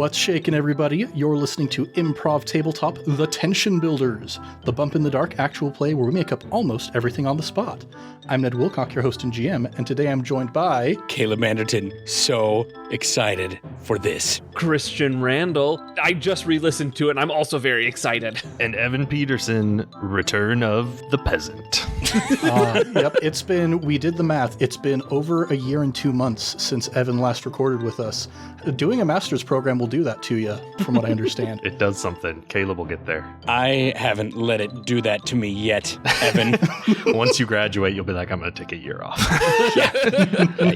What's shaking, everybody? You're listening to Improv Tabletop, The Tension Builders, the bump in the dark actual play where we make up almost everything on the spot. I'm Ned Wilcock, your host and GM, and today I'm joined by... Caleb Anderton. So excited for this. Christian Randall. I just re-listened to it, and I'm also very excited. And Evan Peterson, Return of the Peasant. Yep, we did the math, it's been over a year and 2 months since Evan last recorded with us. Doing a master's program will do that to you, from what I understand. It does something. Caleb will get there. I haven't let it do that to me yet, Evan. Once you graduate, you'll be like, I'm going to take a year off.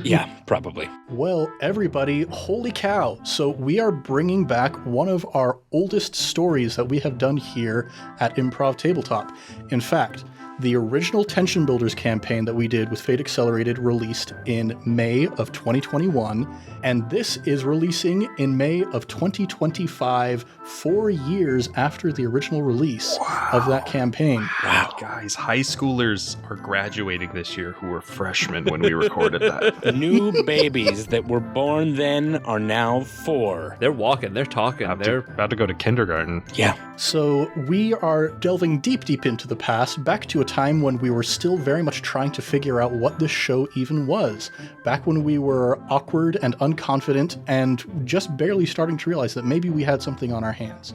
Yeah, probably. Well, everybody, holy cow. So we are bringing back one of our oldest stories that we have done here at Improv Tabletop. In fact, the original Tension Builders campaign that we did with Fate Accelerated released in May of 2021, and this is releasing in May of 2025, 4 years after the original release of that campaign. Wow, guys, high schoolers are graduating this year who were freshmen when we recorded that. New babies that were born then are now 4. They're walking, they're talking, they're about to go to kindergarten. Yeah. So we are delving deep into the past, back to a time when we were still very much trying to figure out what this show even was. Back when we were awkward and unconfident and just barely starting to realize that maybe we had something on our hands.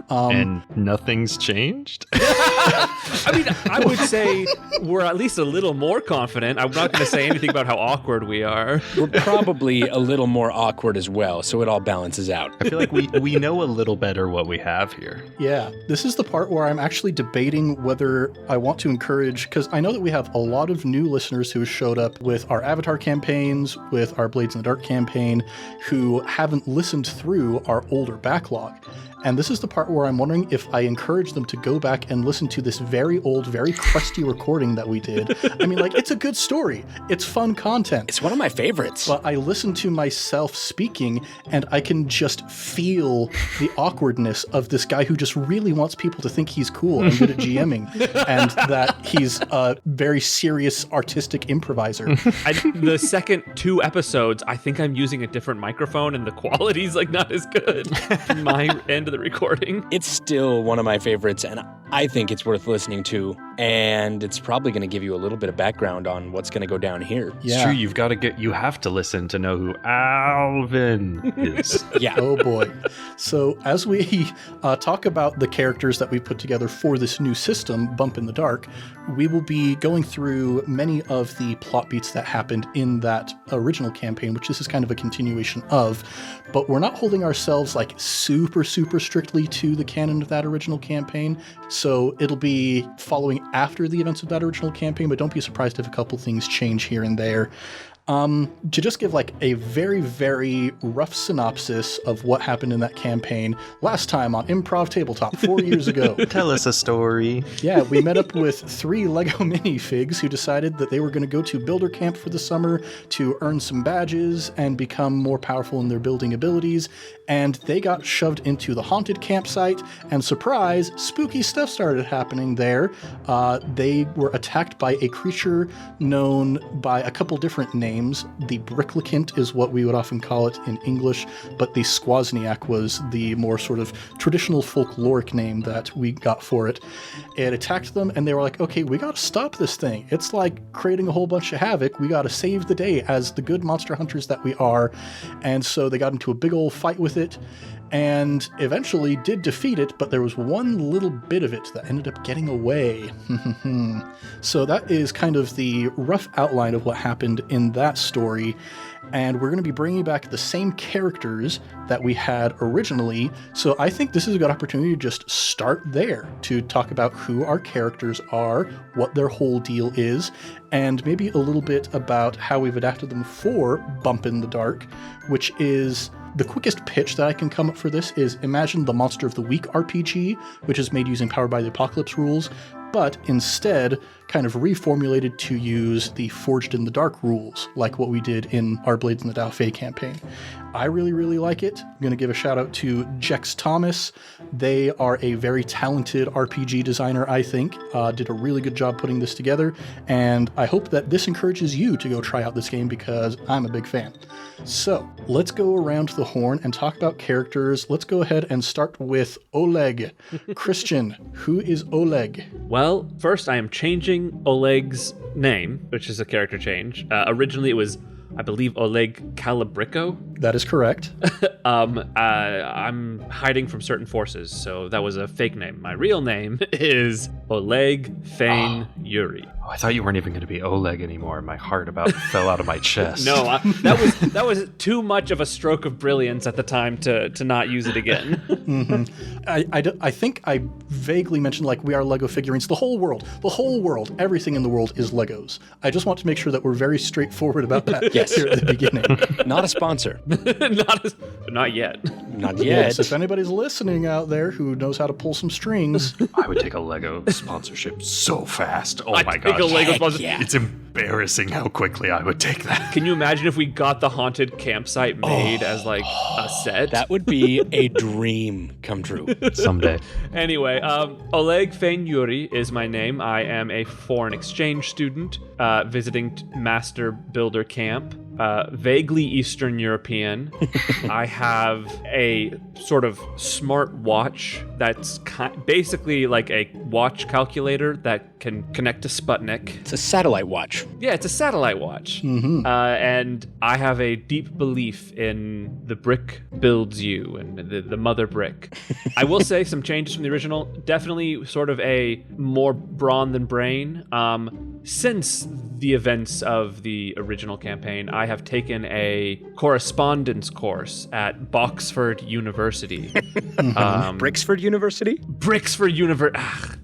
And nothing's changed? I mean, I would say we're at least a little more confident. I'm not going to say anything about how awkward we are. We're probably a little more awkward as well, so it all balances out. I feel like we know a little better what we have here. Yeah, this is the part where I'm actually debating whether I want to encourage, because I know that we have a lot of new listeners who showed up with our Avatar campaigns, with our Blades in the Dark campaign, who haven't listened through our older backlog. And this is the part where I'm wondering if I encourage them to go back and listen to this very old, very crusty recording that we did. I mean, like, it's a good story. It's fun content. It's one of my favorites. But I listen to myself speaking, and I can just feel the awkwardness of this guy who just really wants people to think he's cool and good at GMing, and that he's a very serious artistic improviser. The second 2 episodes, I think I'm using a different microphone, and the quality's like not as good from my end of the recording. It's still one of my favorites, and I think it's worth listening to, and it's probably going to give you a little bit of background on what's going to go down here. Yeah. It's true, you have to listen to know who Alvin is. Yeah. Oh boy. So as we talk about the characters that we put together for this new system, Bump in the Dark, we will be going through many of the plot beats that happened in that original campaign, which this is kind of a continuation of, but we're not holding ourselves like super strictly to the canon of that original campaign. So it'll be following after the events of that original campaign, but don't be surprised if a couple things change here and there. To just give like a very, very rough synopsis of what happened in that campaign last time on Improv Tabletop 4 years ago. Tell us a story. Yeah, we met up with 3 Lego minifigs who decided that they were going to go to builder camp for the summer to earn some badges and become more powerful in their building abilities. And they got shoved into the haunted campsite, and surprise, spooky stuff started happening there. They were attacked by a creature known by a couple different names. The Bricklicant is what we would often call it in English, but the Squazniak was the more sort of traditional folkloric name that we got for it. It attacked them, and they were like, okay, we got to stop this thing. It's like creating a whole bunch of havoc. We got to save the day as the good monster hunters that we are. And so they got into a big old fight with it, and eventually did defeat it, but there was one little bit of it that ended up getting away. So that is kind of the rough outline of what happened in that story, and we're going to be bringing back the same characters that we had originally, so I think this is a good opportunity to just start there, to talk about who our characters are, what their whole deal is, and maybe a little bit about how we've adapted them for Bump in the Dark, which is... The quickest pitch that I can come up for this is imagine the Monster of the Week RPG, which is made using Powered by the Apocalypse rules, but instead kind of reformulated to use the Forged in the Dark rules, like what we did in our Blades in the Dao Fei campaign. I really, really like it. I'm going to give a shout out to Jex Thomas. They are a very talented RPG designer, I think. Did a really good job putting this together, and I hope that this encourages you to go try out this game because I'm a big fan. So let's go around the horn and talk about characters. Let's go ahead and start with Oleg. Christian, who is Oleg? Well, first I am changing Oleg's name, which is a character change. Originally it was, I believe, Oleg Calabrico. That is correct. I'm hiding from certain forces, so that was a fake name. My real name is Oleg Fane Yuri. Oh, I thought you weren't even going to be Oleg anymore. My heart about fell out of my chest. No, that was too much of a stroke of brilliance at the time to not use it again. Mm-hmm. I think I vaguely mentioned, like, we are Lego figurines. The whole world, everything in the world is Legos. I just want to make sure that we're very straightforward about that here at the beginning. Not a sponsor. Not yet. Not yet. Yes, if anybody's listening out there who knows how to pull some strings. I would take a Lego sponsorship so fast. Oh my Take a gosh. Lego sponsorship. Yeah. It's embarrassing how quickly I would take that. Can you imagine if we got the haunted campsite made as like a set? That would be a dream come true. Someday. Anyway, Oleg Fane Yuri is my name. I am a foreign exchange student visiting Master Builder Camp. Vaguely Eastern European. I have a sort of smart watch that's basically like a watch calculator that can connect to Sputnik. It's a satellite watch. Yeah, it's a satellite watch. Mm-hmm. And I have a deep belief in the brick builds you and the mother brick. I will say some changes from the original. Definitely sort of a more brawn than brain. Since the events of the original campaign, I have taken a correspondence course at Boxford University. Brixford University? Brixford University.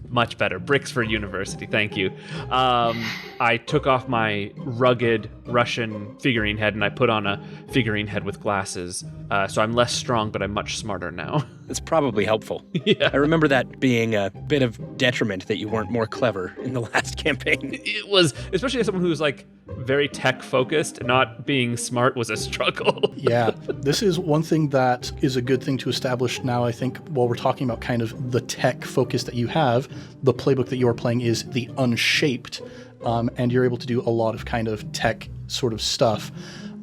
Much better. Brixford University. Thank you. I took off my rugged Russian figurine head and I put on a figurine head with glasses. So I'm less strong, but I'm much smarter now. That's probably helpful. Yeah. I remember that being a bit of detriment that you weren't more clever in the last campaign. It was, especially as someone who's like very tech focused, not being smart was a struggle. Yeah, this is one thing that is a good thing to establish now, I think, while we're talking about kind of the tech focus that you have. The playbook that you're playing is the Unshaped, and you're able to do a lot of kind of tech sort of stuff.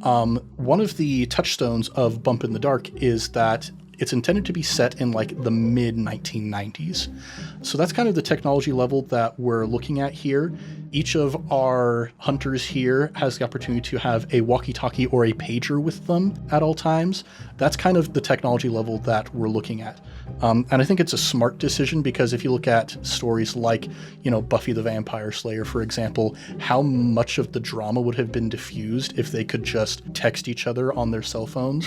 One of the touchstones of Bump in the Dark is that it's intended to be set in like the mid 1990s. So that's kind of the technology level that we're looking at here. Each of our hunters here has the opportunity to have a walkie-talkie or a pager with them at all times. That's kind of the technology level that we're looking at. And I think it's a smart decision because if you look at stories like, Buffy the Vampire Slayer, for example, how much of the drama would have been diffused if they could just text each other on their cell phones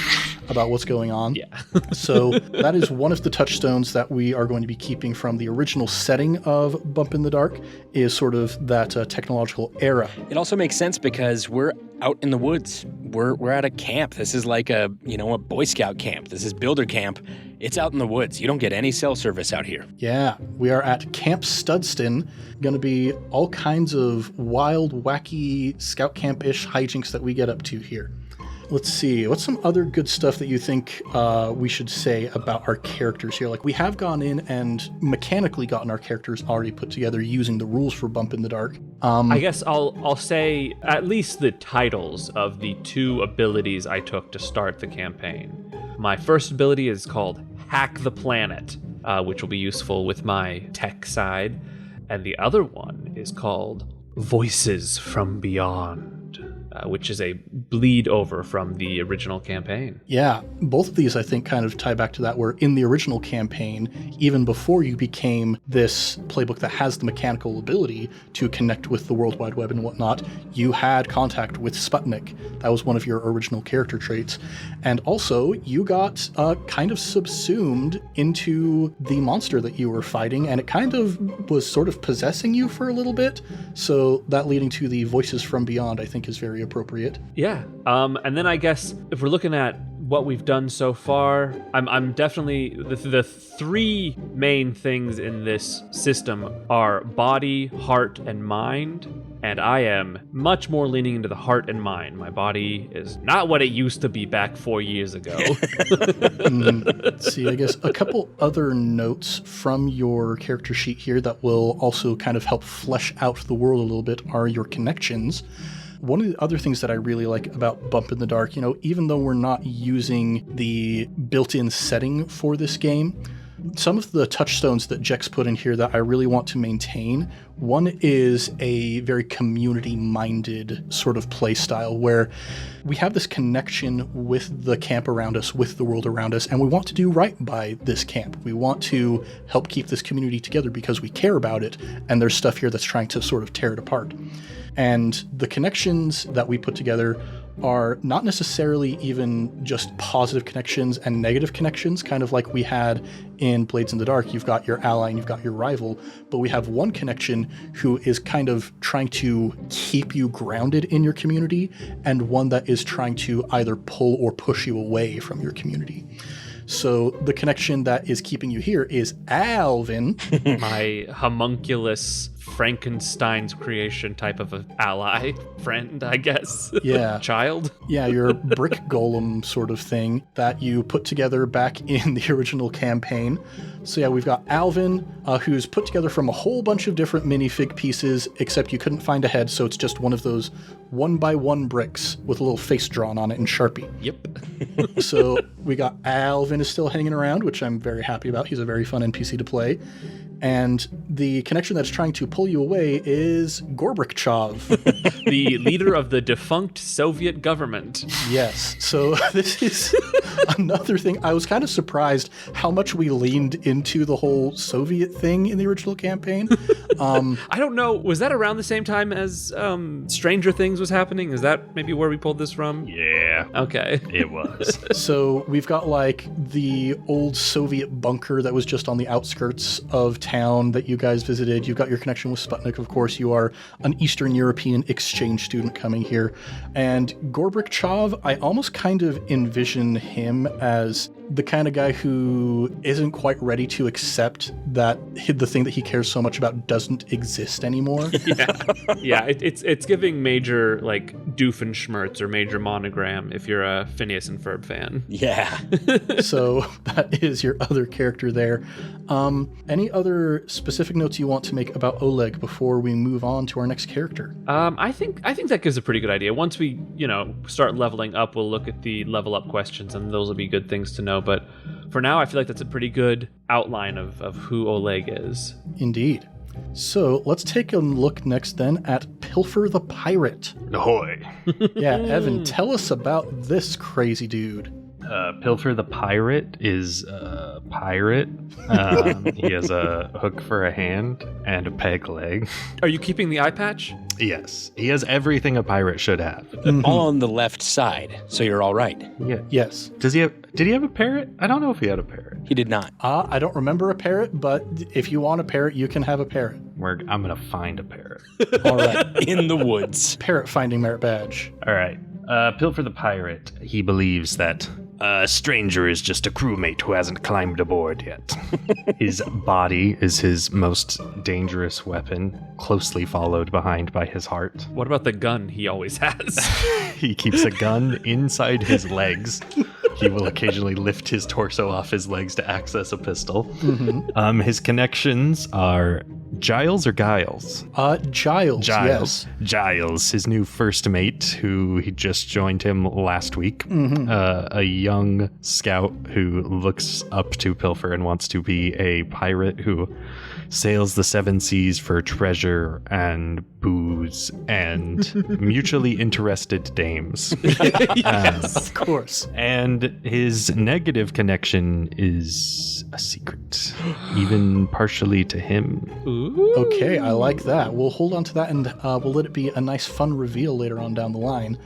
about what's going on. Yeah. So that is one of the touchstones that we are going to be keeping from the original setting of Bump in the Dark, is sort of that technological era. It also makes sense because we're out in the woods. We're at a camp. This is like a Boy Scout camp. This is Builder Camp. It's out in the woods. You don't get any cell service out here. Yeah, we are at Camp Studston. Going to be all kinds of wild, wacky, scout camp-ish hijinks that we get up to here. Let's see, what's some other good stuff that you think we should say about our characters here? Like, we have gone in and mechanically gotten our characters already put together using the rules for Bump in the Dark. I guess I'll say at least the titles of the two abilities I took to start the campaign. My first ability is called Hack the Planet, which will be useful with my tech side. And the other one is called Voices from Beyond, which is a bleed over from the original campaign. Yeah, both of these I think kind of tie back to that, where in the original campaign, even before you became this playbook that has the mechanical ability to connect with the World Wide Web and whatnot, you had contact with Sputnik. That was one of your original character traits. And also, you got kind of subsumed into the monster that you were fighting, and it kind of was sort of possessing you for a little bit. So that leading to the Voices from Beyond, I think, is very appropriate. Yeah. And then I guess if we're looking at what we've done so far, I'm definitely the three main things in this system are body, heart, and mind. And I am much more leaning into the heart and mind. My body is not what it used to be back 4 years ago. Let's see, I guess a couple other notes from your character sheet here that will also kind of help flesh out the world a little bit are your connections. One of the other things that I really like about Bump in the Dark, even though we're not using the built-in setting for this game, some of the touchstones that Jex put in here that I really want to maintain, one is a very community-minded sort of play style where we have this connection with the camp around us, with the world around us, and we want to do right by this camp. We want to help keep this community together because we care about it, and there's stuff here that's trying to sort of tear it apart. And the connections that we put together are not necessarily even just positive connections and negative connections, kind of like we had in Blades in the Dark. You've got your ally and you've got your rival, but we have one connection who is kind of trying to keep you grounded in your community, and one that is trying to either pull or push you away from your community. So the connection that is keeping you here is Alvin. My homunculus Frankenstein's creation type of an ally friend, I guess. Yeah. Child. Yeah, your brick golem sort of thing that you put together back in the original campaign. So yeah, we've got Alvin, who's put together from a whole bunch of different minifig pieces, except you couldn't find a head, so it's just one of those 1x1 bricks with a little face drawn on it in Sharpie. Yep. So we got Alvin is still hanging around, which I'm very happy about. He's a very fun NPC to play. And the connection that's trying to pull you away is Gorbachev. The leader of the defunct Soviet government. Yes. So this is another thing. I was kind of surprised how much we leaned into the whole Soviet thing in the original campaign. I don't know. Was that around the same time as Stranger Things was happening? Is that maybe where we pulled this from? Yeah. Okay. It was. So we've got like the old Soviet bunker that was just on the outskirts of town that you guys visited. You've got your connection with Sputnik, of course. You are an Eastern European exchange student coming here. And Gorbachev, I almost kind of envision him as the kind of guy who isn't quite ready to accept that the thing that he cares so much about doesn't exist anymore. Yeah, it's giving major like Doofenshmirtz or Major Monogram if you're a Phineas and Ferb fan. Yeah. So that is your other character there. Any other specific notes you want to make about Oleg before we move on to our next character? I think that gives a pretty good idea. Once we, start leveling up, we'll look at the level up questions, and those will be good things to know. But for now, I feel like that's a pretty good outline of who Oleg is. Indeed. So let's take a look next then at Pilfer the Pirate. Ahoy. Yeah, Evan, tell us about this crazy dude. Pilfer the Pirate is a pirate. He has a hook for a hand and a peg leg. Are you keeping the eye patch? Yes. He has everything a pirate should have. All on the left side, so you're all right. Yeah. Yes. Did he have a parrot? I don't know if he had a parrot. He did not. I don't remember a parrot, but if you want a parrot, you can have a parrot. I'm going to find a parrot. All right. In the woods. Parrot finding merit badge. All right. Pilfer the Pirate, he believes that a stranger is just a crewmate who hasn't climbed aboard yet. His body is his most dangerous weapon, closely followed behind by his heart. What about the gun he always has? He keeps a gun inside his legs. He will occasionally lift his torso off his legs to access a pistol. Mm-hmm. His connections are Giles or Giles? Giles, yes. Giles, his new first mate, who he just joined him last week. Mm-hmm. A young scout who looks up to Pilfer and wants to be a pirate who sails the seven seas for treasure and booze and mutually interested dames. Yes, of course. And his negative connection is a secret, even partially to him. Ooh. Okay, I like that. We'll hold on to that, and we'll let it be a nice, fun reveal later on down the line.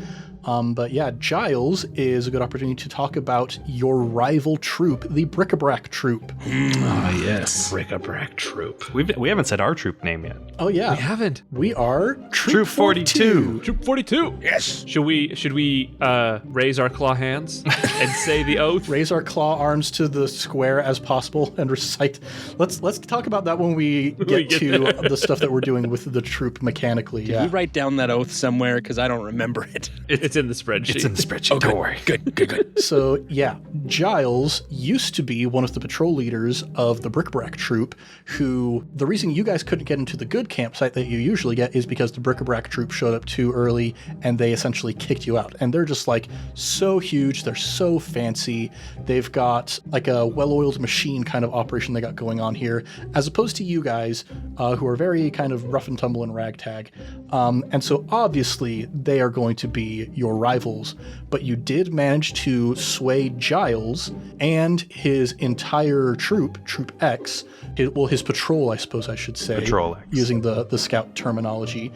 But yeah, Giles is a good opportunity to talk about your rival troop, the Bric-a-Brac troop. Yes. Bric-a-Brac troop. We haven't said our troop name yet. Oh yeah, We haven't. we are Troop 42. Troop 42. Yes. Should we raise our claw hands and say the oath? Raise our claw arms to the square as possible and recite. Let's talk about that when we get to the stuff that we're doing with the troop mechanically. Did you write down that oath somewhere? Because I don't remember it. It's in the spreadsheet. It's in the spreadsheet. Don't worry. Good. So yeah, Giles used to be one of the patrol leaders of the Bric-a-Brac troop, who the reason you guys couldn't get into the good campsite that you usually get is because the Bric-a-Brac troop showed up too early and they essentially kicked you out. And they're just like so huge, they're so fancy. They've got like a well-oiled machine kind of operation they got going on here, as opposed to you guys who are very kind of rough and tumble and ragtag. And so obviously they are going to be your rivals, but you did manage to sway Giles and his entire troop, Troop X, his patrol, I suppose I should say. Patrol X. Using the scout terminology.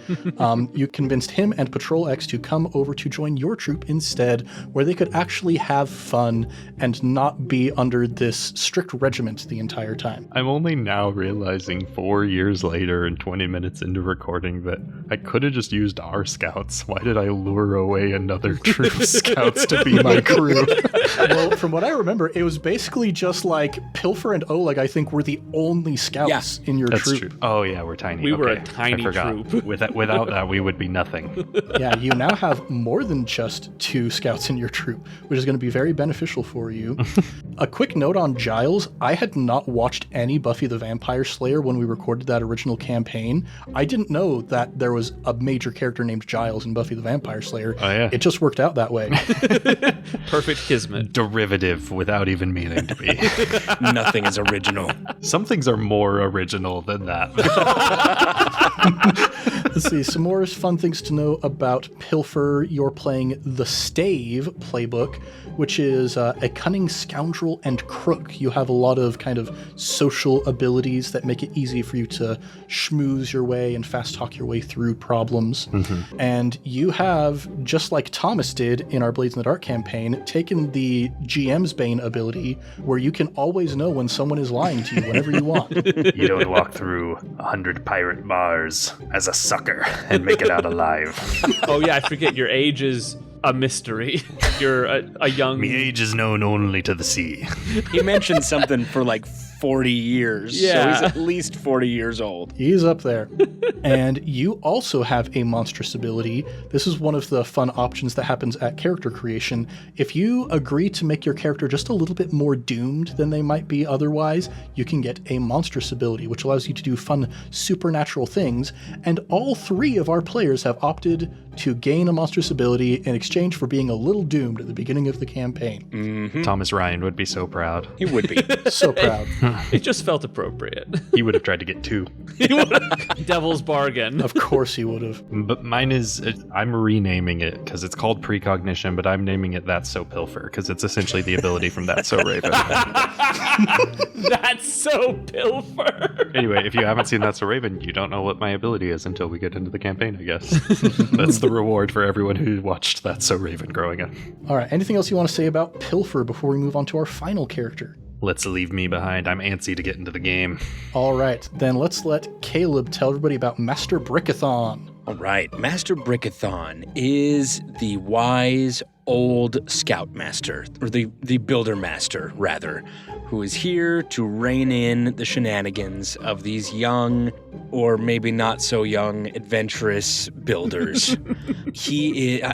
You convinced him and Patrol X to come over to join your troop instead, where they could actually have fun and not be under this strict regiment the entire time. I'm only now realizing 4 years later and 20 minutes into recording that I could have just used our scouts. Why did I lure away another troop of scouts to be my crew? Well, from what I remember, it was basically just like Pilfer and Oleg, I think, were the only scouts in your That's troop. true. Oh yeah, we're tiny. We were Okay, a tiny I forgot. troop. Without that, we would be nothing. Yeah, you now have more than just 2 scouts in your troop, which is going to be very beneficial for you. A quick note on Giles. I had not watched any Buffy the Vampire Slayer when we recorded that original campaign. I didn't know that there was a major character named Giles in Buffy the Vampire Slayer. Oh, yeah. It just worked out that way. Perfect kismet. Derivative without even meaning to be. Nothing is original. Some things are more original than that. Let's see, some more fun things to know about Pilfer. You're playing the Stave playbook, which is a cunning scoundrel and crook. You have a lot of kind of social abilities that make it easy for you to schmooze your way and fast talk your way through problems. Mm-hmm. And you have, just like Thomas did in our Blades in the Dark campaign, taken the GM's Bane ability, where you can always know when someone is lying to you whenever you want. You don't walk through 100 pirate bars as a sucker and make it out alive. Oh yeah, I forget your age is a mystery. You're a young... Me age is known only to the sea. He mentioned something for like 40 years. Yeah. So he's at least 40 years old. He's up there. And you also have a monstrous ability. This is one of the fun options that happens at character creation. If you agree to make your character just a little bit more doomed than they might be otherwise, you can get a monstrous ability, which allows you to do fun supernatural things. And all 3 of our players have opted to gain a monstrous ability in exchange for being a little doomed at the beginning of the campaign. Mm-hmm. Thomas Ryan would be so proud. He would be. So proud. It just felt appropriate. He would have tried to get 2. Devil's bargain. Of course he would have. But mine is, I'm renaming it because it's called Precognition, but I'm naming it That's So Pilfer because it's essentially the ability from That's So Raven. That's so Pilfer. Anyway, if you haven't seen That's So Raven, you don't know what my ability is until we get into the campaign, I guess. That's the reward for everyone who watched That's So Raven growing up. All right, anything else you want to say about Pilfer before we move on to our final character? Let's leave me behind. I'm antsy to get into the game. All right, then let's let Caleb tell everybody about Master Brickithon. All right. Master Brickithon is the wise old scoutmaster, or the builder master, rather, who is here to rein in the shenanigans of these young, or maybe not so young, adventurous builders.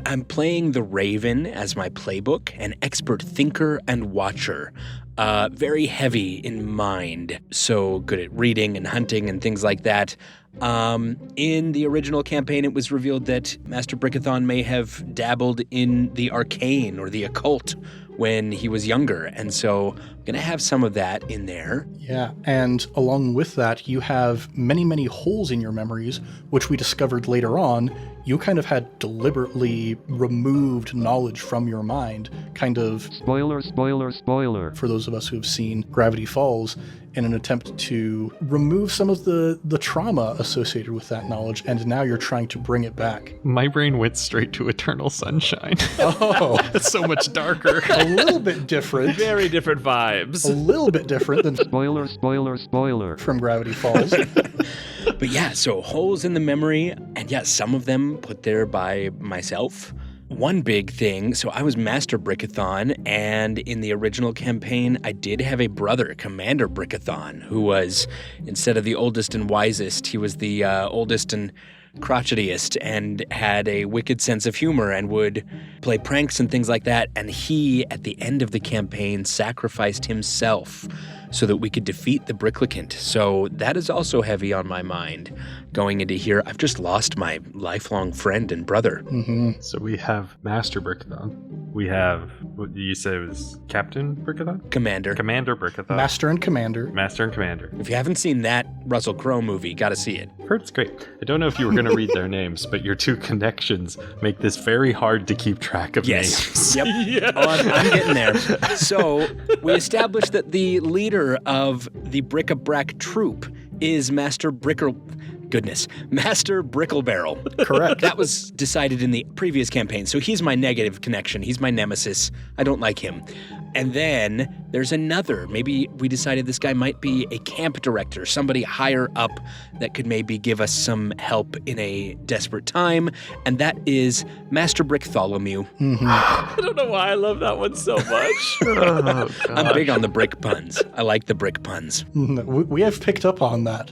I'm playing the Raven as my playbook, an expert thinker and watcher. Very heavy in mind, so good at reading and hunting and things like that. In the original campaign, it was revealed that Master Brickithon may have dabbled in the arcane or the occult when he was younger, and so I'm going to have some of that in there. Yeah, and along with that, you have many, many holes in your memories, which we discovered later on. You kind of had deliberately removed knowledge from your mind, kind of... Spoiler, spoiler, spoiler. For those of us who have seen Gravity Falls, in an attempt to remove some of the trauma associated with that knowledge, and now you're trying to bring it back. My brain went straight to Eternal Sunshine. Oh, It's so much darker. a little bit different. Very different vibes. A little bit different than Spoiler. from Gravity Falls. But yeah, so holes in the memory, and yeah, some of them put there by myself. One big thing, so I was Master Brickithon, and in the original campaign, I did have a brother, Commander Brickithon, who was, instead of the oldest and wisest, he was the oldest and crotchetiest, and had a wicked sense of humor and would play pranks and things like that. And he, at the end of the campaign, sacrificed himself so that we could defeat the Bricklicant. So that is also heavy on my mind going into here. I've just lost my lifelong friend and brother. So we have Master Brickithon. We have, what you said it was Captain Brickithon? Commander. Commander Brickithon. Master and Commander. Master and Commander. If you haven't seen that Russell Crowe movie, gotta see it. Heard it's great. I don't know if you were going to read their names, but your two connections make this very hard to keep track of names. Yep. Oh, I'm getting there. So we established that the leader of the Brick-a-Brack troop is Master Bricklebarrel. Correct. That was decided in the previous campaign. So he's my negative connection. He's my nemesis. I don't like him. And then there's another. Maybe we decided this guy might be a camp director, somebody higher up that could maybe give us some help in a desperate time. And that is Master Bricktholomew. I don't know why I love that one so much. Oh, I'm big on the brick puns. I like the brick puns. We have picked up on that.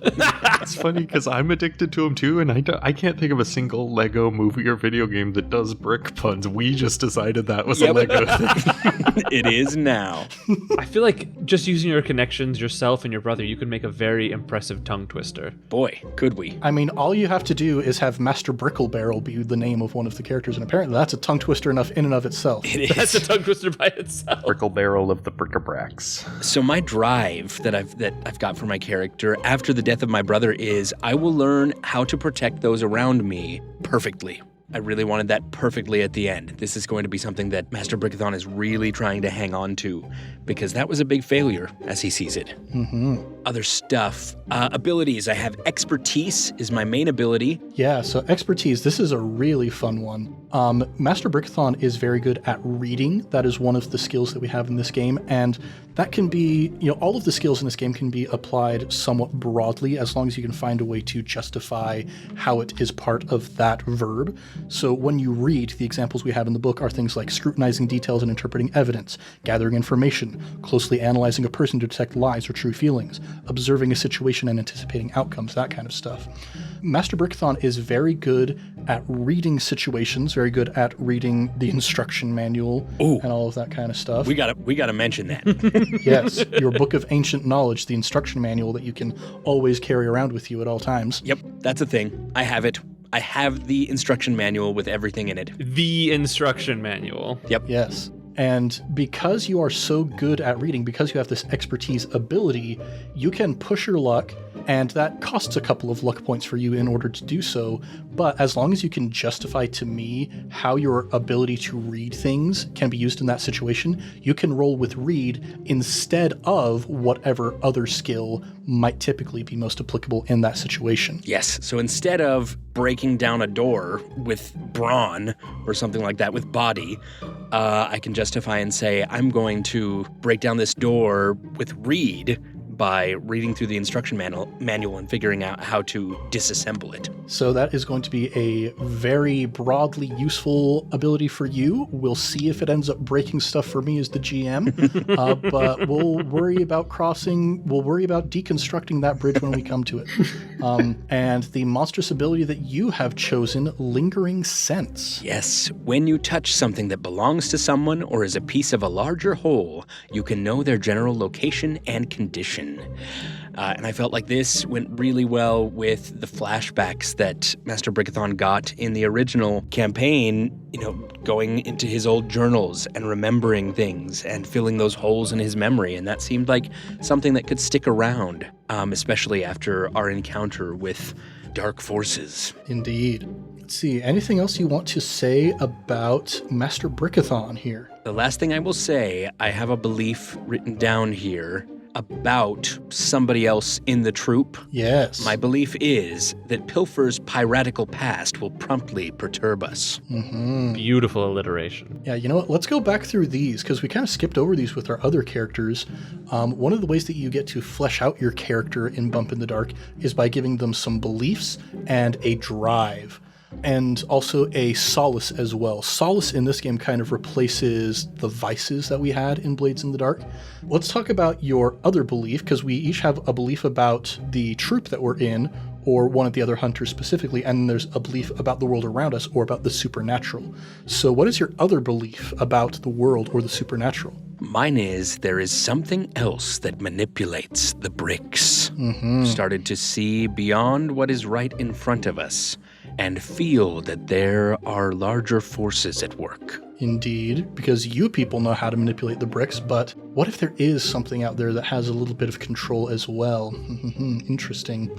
It's funny because I'm addicted to them too, and I can't think of a single Lego movie or video game that does brick puns. We just decided that was a Lego thing. It is now. I feel like just using your connections, yourself and your brother, you could make a very impressive tongue twister. Boy, could we. I mean, all you have to do is have Master Bricklebarrel be the name of one of the characters, and apparently that's a tongue twister enough in and of itself. It is. That's a tongue twister by itself. Brickle Barrel of the Brick-a-Bracks. So my drive that I've got for my character after the death of my brother is I will learn how to protect those around me perfectly. I really wanted that perfectly at the end. This is going to be something that Master Brickithon is really trying to hang on to because that was a big failure as he sees it. Other stuff. Abilities. I have expertise is my main ability. Yeah, so expertise, this is a really fun one. Master Brickithon is very good at reading. That is one of the skills that we have in this game, and that can be, all of the skills in this game can be applied somewhat broadly as long as you can find a way to justify how it is part of that verb. So when you read, the examples we have in the book are things like scrutinizing details and interpreting evidence, gathering information, closely analyzing a person to detect lies or true feelings, observing a situation and anticipating outcomes, that kind of stuff. Master Brickithon is very good at reading situations, very good at reading the instruction manual and all of that kind of stuff. We gotta mention that. Yes, your book of ancient knowledge, the instruction manual that you can always carry around with you at all times. Yep, that's a thing. I have it. I have the instruction manual with everything in it. The instruction manual. Yep. Yes. And because you are so good at reading, because you have this expertise ability, you can push your luck, and that costs a couple of luck points for you in order to do so. But as long as you can justify to me how your ability to read things can be used in that situation, you can roll with read instead of whatever other skill might typically be most applicable in that situation. Yes. So instead of breaking down a door with brawn or something like that with body, I can justify and say, I'm going to break down this door with read by reading through the instruction manual and figuring out how to disassemble it. So that is going to be a very broadly useful ability for you. We'll see if it ends up breaking stuff for me as the GM, but we'll worry about deconstructing that bridge when we come to it. And the monstrous ability that you have chosen, Lingering Sense. Yes, when you touch something that belongs to someone or is a piece of a larger whole, you can know their general location and condition. And I felt like this went really well with the flashbacks that Master Brickithon got in the original campaign, going into his old journals and remembering things and filling those holes in his memory. And that seemed like something that could stick around, especially after our encounter with dark forces. Indeed. Let's see, anything else you want to say about Master Brickithon here? The last thing I will say, I have a belief written down here. about somebody else in the troop. Yes. My belief is that Pilfer's piratical past will promptly perturb us. Beautiful alliteration. Yeah, you know what? Let's go back through these because we kind of skipped over these with our other characters. One of the ways that you get to flesh out your character in Bump in the Dark is by giving them some beliefs and a drive, and also a solace as well. Solace in this game kind of replaces the vices that we had in Blades in the Dark. Let's talk about your other belief, because we each have a belief about the troop that we're in, or one of the other hunters specifically, and there's a belief about the world around us or about the supernatural. So what is your other belief about the world or the supernatural? Mine is there is something else that manipulates the bricks. Started to see beyond what is right in front of us and feel that there are larger forces at work. Indeed, because you people know how to manipulate the bricks, but what if there is something out there that has a little bit of control as well? Interesting.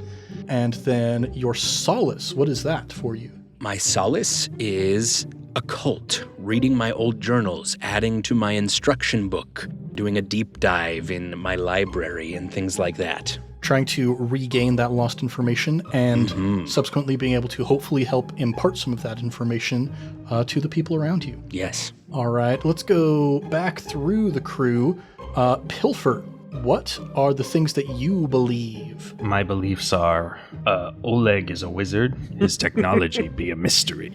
And then your solace, what is that for you? My solace is occult, reading my old journals, adding to my instruction book, doing a deep dive in my library and things like that. Trying to regain that lost information and subsequently being able to hopefully help impart some of that information to the people around you. Yes. All right, let's go back through the crew. Pilfer, what are the things that you believe? My beliefs are Oleg is a wizard, his technology be a mystery,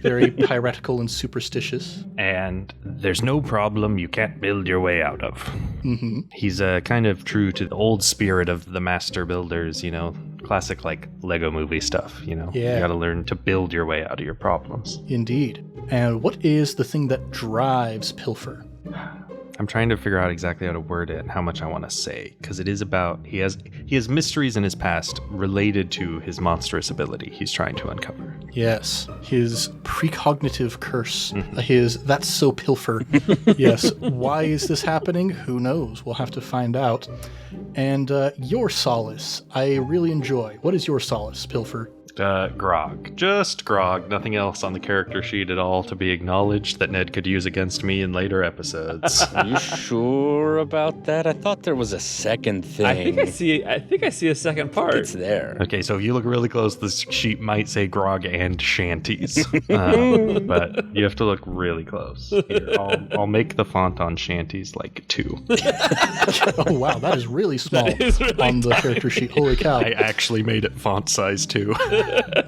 Very piratical and superstitious. and there's no problem you can't build your way out of. He's kind of true to the old spirit of the master builders, you know, classic like Lego movie stuff, you know. Yeah. You gotta learn to build your way out of your problems. Indeed. And what is the thing that drives Pilfer? I'm trying to figure out exactly how to word it and how much I want to say, because it is about he has mysteries in his past related to his monstrous ability he's trying to uncover. Yes, his precognitive curse. His that's so Pilfer. Yes, why is this happening? Who knows? We'll have to find out. And your solace, I really enjoy. What is your solace, Pilfer? Grog. Just Grog. Nothing else on the character sheet at all to be acknowledged that Ned could use against me in later episodes. Are you sure about that? I thought there was a second thing. I think I see a second part. It's there. Okay, so if you look really close, this sheet might say Grog and shanties. But you have to look really close. Here, I'll make the font on shanties like 2. Oh wow, that is really small is really on the character sheet. Holy cow. I actually made it font size 2.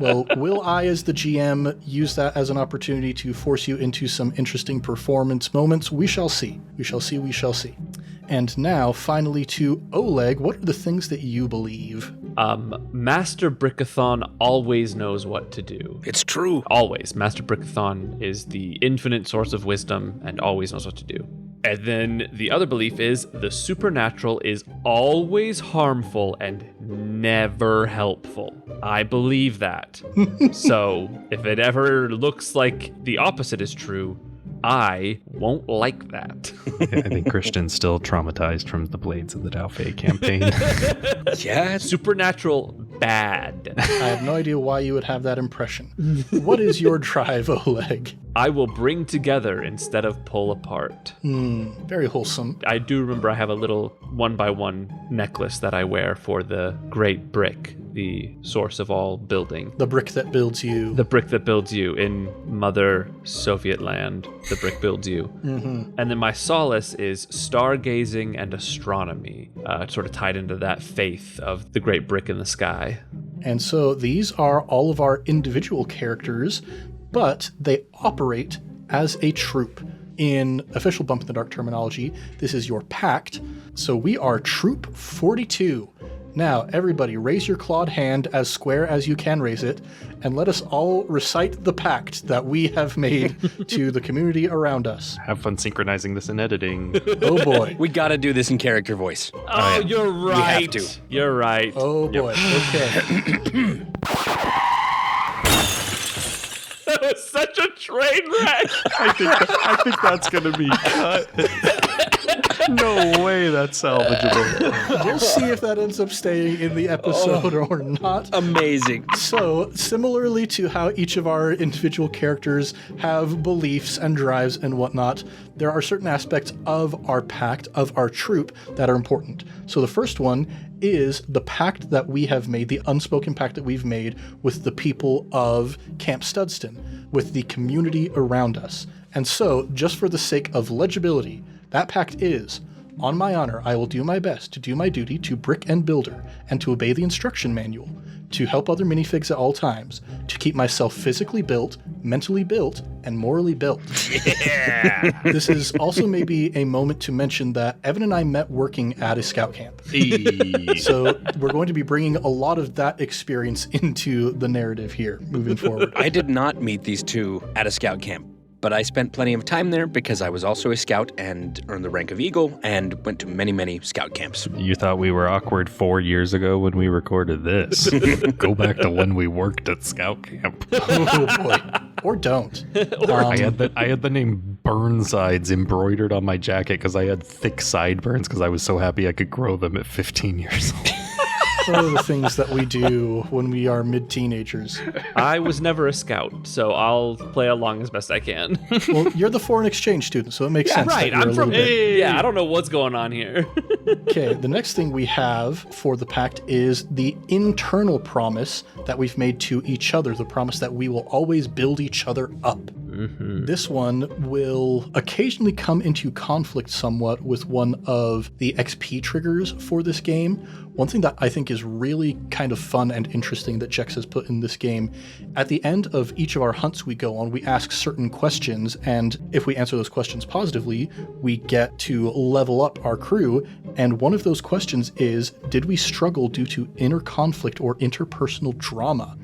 Well, will I, as the GM, use that as an opportunity to force you into some interesting performance moments? We shall see. We shall see. We shall see. And now, finally, to Oleg, what are the things that you believe? Master Brickithon always knows what to do. It's true. Always. Master Brickithon is the infinite source of wisdom and always knows what to do. And then the other belief is the supernatural is always harmful and never helpful. I believe that. So if it ever looks like the opposite is true, I won't like that. I think Christian's still traumatized from the Blades of the Dauphin campaign. Yeah. Supernatural, bad. I have no idea why you would have that impression. What is your drive, Oleg? I will bring together instead of pull apart. Very wholesome. I do remember I have a little 1x1 necklace that I wear for the great brick, the source of all building. The brick that builds you. The brick that builds you in Mother Soviet land. The brick builds you. And then my solace is stargazing and astronomy, sort of tied into that faith of the great brick in the sky. And so these are all of our individual characters, but they operate as a troop. In official Bump in the Dark terminology, this is your pact. So we are Troop 42. Now, everybody, raise your clawed hand as square as you can raise it, and let us all recite the pact that we have made to the community around us. Have fun synchronizing this in editing. Oh boy. We gotta do this in character voice. Oh, you're right. We have to. You're right. Oh boy. Okay. That was such a train wreck. I think that's gonna be cut. No way that's salvageable. We'll see if that ends up staying in the episode or not. Amazing. So, similarly to how each of our individual characters have beliefs and drives and whatnot, there are certain aspects of our pact, of our troop, that are important. So the first one is the pact that we have made, the unspoken pact that we've made with the people of Camp Studston, with the community around us. And so, just for the sake of legibility, that pact is, on my honor, I will do my best to do my duty to brick and builder, and to obey the instruction manual, to help other minifigs at all times, to keep myself physically built, mentally built, and morally built. Yeah. This is also maybe a moment to mention that Evan and I met working at a scout camp. So we're going to be bringing a lot of that experience into the narrative here moving forward. I did not meet these two at a scout camp, but I spent plenty of time there because I was also a scout and earned the rank of Eagle and went to many, many scout camps. You thought we were awkward 4 years ago when we recorded this. Go back to when we worked at scout camp. Oh boy. Or don't. I had the name Burnsides embroidered on my jacket because I had thick sideburns because I was so happy I could grow them at 15 years old. One of the things that we do when we are mid-teenagers. I was never a scout, so I'll play along as best I can. Well, you're the foreign exchange student, so it makes sense. Right, that you're I'm a from. little bit. Yeah, I don't know what's going on here. Okay, the next thing we have for the pact is the internal promise that we've made to each other, the promise that we will always build each other up. Mm-hmm. This one will occasionally come into conflict somewhat with one of the XP triggers for this game. One thing that I think is really kind of fun and interesting that Jex has put in this game, at the end of each of our hunts we go on, we ask certain questions, and if we answer those questions positively, we get to level up our crew, and one of those questions is, did we struggle due to inner conflict or interpersonal drama?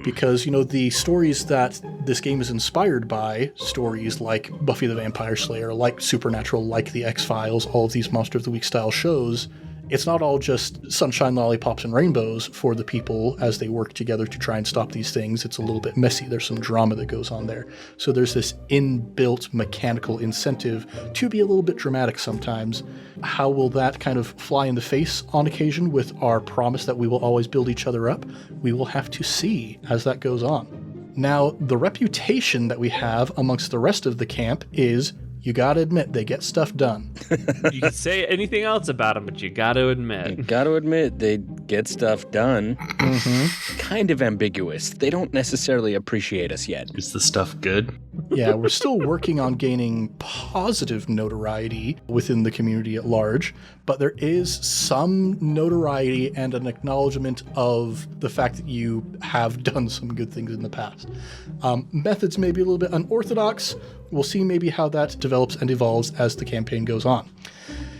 Because, you know, the stories that this game is inspired by, stories like Buffy the Vampire Slayer, like Supernatural, like The X-Files, all of these Monster of the Week style shows, it's not all just sunshine, lollipops, and rainbows for the people as they work together to try and stop these things. It's a little bit messy. There's some drama that goes on there. So there's this inbuilt mechanical incentive to be a little bit dramatic sometimes. How will that kind of fly in the face on occasion with our promise that we will always build each other up? We will have to see as that goes on. Now, the reputation that we have amongst the rest of the camp is, you gotta admit, they get stuff done. You can say anything else about them, but you gotta admit. Gotta admit, they get stuff done. Mm-hmm. Kind of ambiguous. They don't necessarily appreciate us yet. Is the stuff good? Yeah, we're still working on gaining positive notoriety within the community at large, but there is some notoriety and an acknowledgement of the fact that you have done some good things in the past. Methods may be a little bit unorthodox. We'll see maybe how that develops and evolves as the campaign goes on.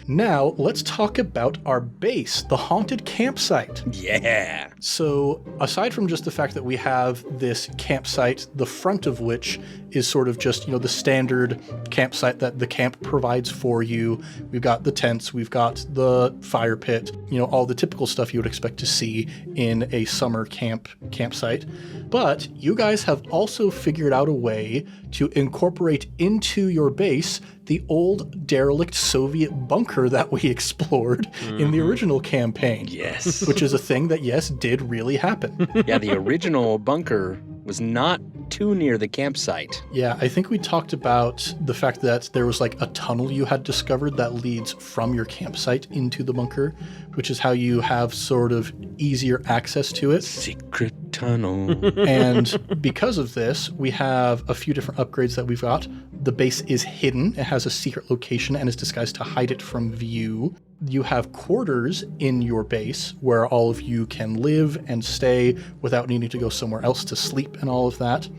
Now, let's talk about our base, the haunted campsite. Yeah. So, aside from just the fact that we have this campsite, the front of which is sort of just, you know, the standard campsite that the camp provides for you. We've got the tents, we've got the fire pit, you know, all the typical stuff you would expect to see in a summer campsite. But you guys have also figured out a way to incorporate into your base the old derelict Soviet bunker that we explored in the original campaign. Yes. Which is a thing that, yes, did really happen. Yeah, the original bunker was not too near the campsite. Yeah, I think we talked about the fact that there was like a tunnel you had discovered that leads from your campsite into the bunker, which is how you have sort of easier access to it. Secret tunnel. And because of this, we have a few different upgrades that we've got. The base is hidden. It has a secret location and is disguised to hide it from view. You have quarters in your base where all of you can live and stay without needing to go somewhere else to sleep and all of that.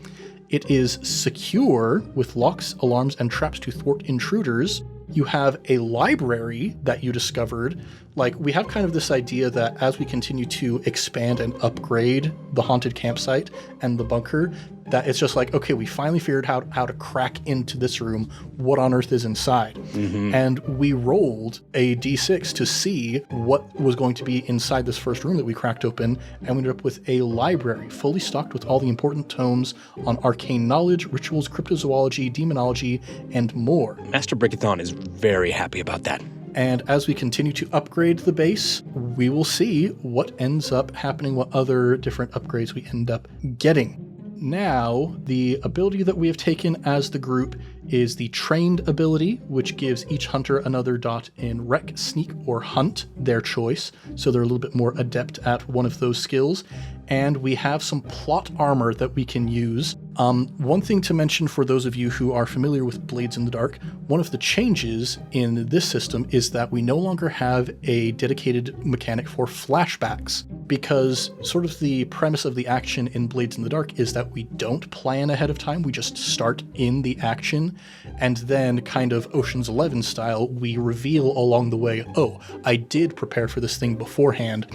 It is secure with locks, alarms, and traps to thwart intruders. You have a library that you discovered. Like, we have kind of this idea that as we continue to expand and upgrade the haunted campsite and the bunker, that it's just like, okay, we finally figured out how to crack into this room. What on earth is inside? Mm-hmm. And we rolled a d6 to see what was going to be inside this first room that we cracked open, and we ended up with a library fully stocked with all the important tomes on arcane knowledge, rituals, cryptozoology, demonology, and more. Master Brickithon is very happy about that. And as we continue to upgrade the base, we will see what ends up happening, what other different upgrades we end up getting. Now, the ability that we have taken as the group is the trained ability, which gives each hunter another dot in rec, sneak, or hunt, their choice. So they're a little bit more adept at one of those skills. And we have some plot armor that we can use. One thing to mention for those of you who are familiar with Blades in the Dark, one of the changes in this system is that we no longer have a dedicated mechanic for flashbacks, because sort of the premise of the action in Blades in the Dark is that we don't plan ahead of time, we just start in the action, and then kind of Ocean's 11 style, we reveal along the way, oh, I did prepare for this thing beforehand.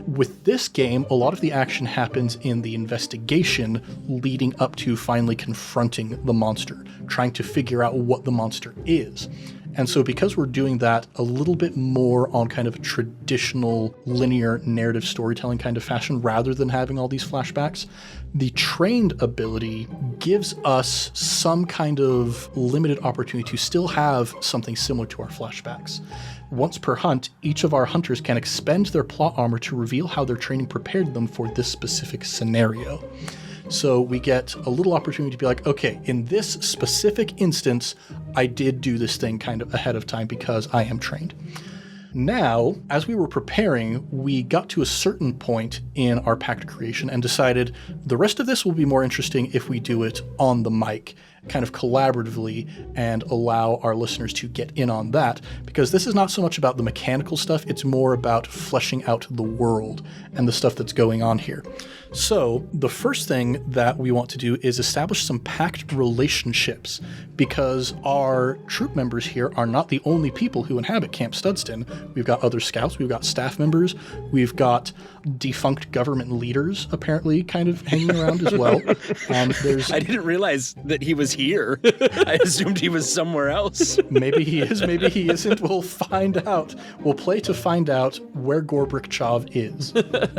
With this game, a lot of the action happens in the investigation leading up to finally confronting the monster, trying to figure out what the monster is. And so because we're doing that a little bit more on kind of a traditional linear narrative storytelling kind of fashion rather than having all these flashbacks, the trained ability gives us some kind of limited opportunity to still have something similar to our flashbacks. Once per hunt, each of our hunters can expend their plot armor to reveal how their training prepared them for this specific scenario. So we get a little opportunity to be like, okay, in this specific instance, I did do this thing kind of ahead of time because I am trained. Now, as we were preparing, we got to a certain point in our pact creation and decided the rest of this will be more interesting if we do it on the mic, kind of collaboratively, and allow our listeners to get in on that, because this is not so much about the mechanical stuff, it's more about fleshing out the world and the stuff that's going on here. So the first thing that we want to do is establish some pact relationships, because our troop members here are not the only people who inhabit Camp Studston. We've got other scouts, we've got staff members, we've got defunct government leaders apparently kind of hanging around as well. I didn't realize that he was here. I assumed he was somewhere else. Maybe he is, maybe he isn't. We'll find out. We'll play to find out where Gorbrick Chav is.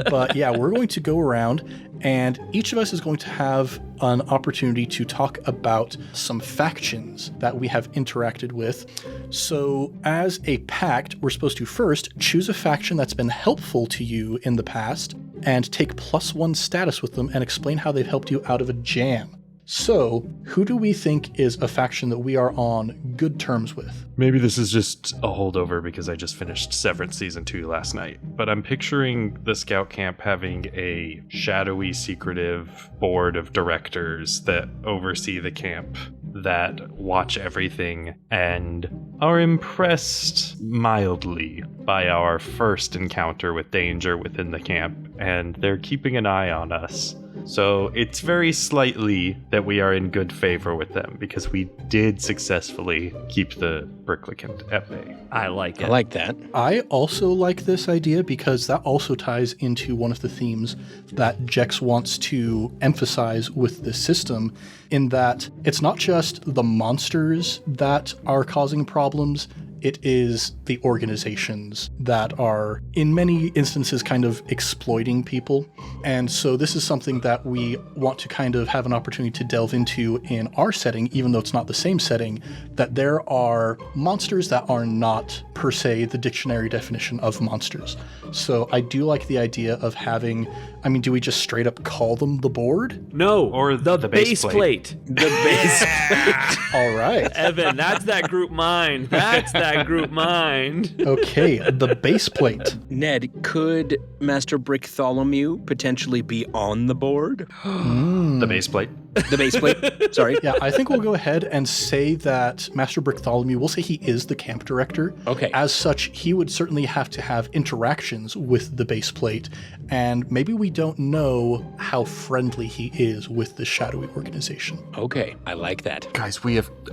But yeah, we're going to go around, and each of us is going to have an opportunity to talk about some factions that we have interacted with. So as a pact, we're supposed to first choose a faction that's been helpful to you in the past and take +1 status with them and explain how they've helped you out of a jam. So, who do we think is a faction that we are on good terms with? Maybe this is just a holdover because I just finished Severance Season 2 last night, but I'm picturing the scout camp having a shadowy, secretive board of directors that oversee the camp, that watch everything, and are impressed mildly by our first encounter with danger within the camp, and they're keeping an eye on us. So it's very slightly that we are in good favor with them because we did successfully keep the Bricklicant at bay. I like it. I like that. I also like this idea because that also ties into one of the themes that Jex wants to emphasize with this system, in that it's not just the monsters that are causing problems, it is the organizations that are, in many instances, kind of exploiting people. And so this is something that we want to kind of have an opportunity to delve into in our setting, even though it's not the same setting, that there are monsters that are not, per se, the dictionary definition of monsters. So I do like the idea of having, I mean, do we just straight up call them the board? No, Or the the base base plate. The base plate. All right. Evan, that's that group mind. That's that group mind. Okay, the base plate. Ned, could Master Brickithon potentially be on the board? The base plate. The base plate? Sorry. Yeah, I think we'll go ahead and say that Master Brickithon, we'll say he is the camp director. Okay. As such, he would certainly have to have interactions with the base plate, and maybe we don't know how friendly he is with the shadowy organization. Okay, I like that. Guys,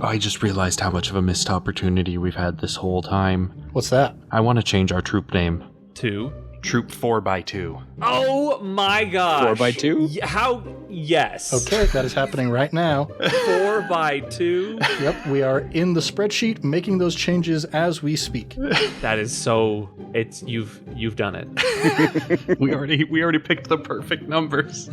I just realized how much of a missed opportunity we've had this whole time. What's that? I want to change our troop name. 2. Troop 4x2. Oh my gosh. 4x2? How? Yes. Okay, that is happening right now. 4x2. Yep, we are in the spreadsheet making those changes as we speak. That is so. It's you've done it. we already picked the perfect numbers.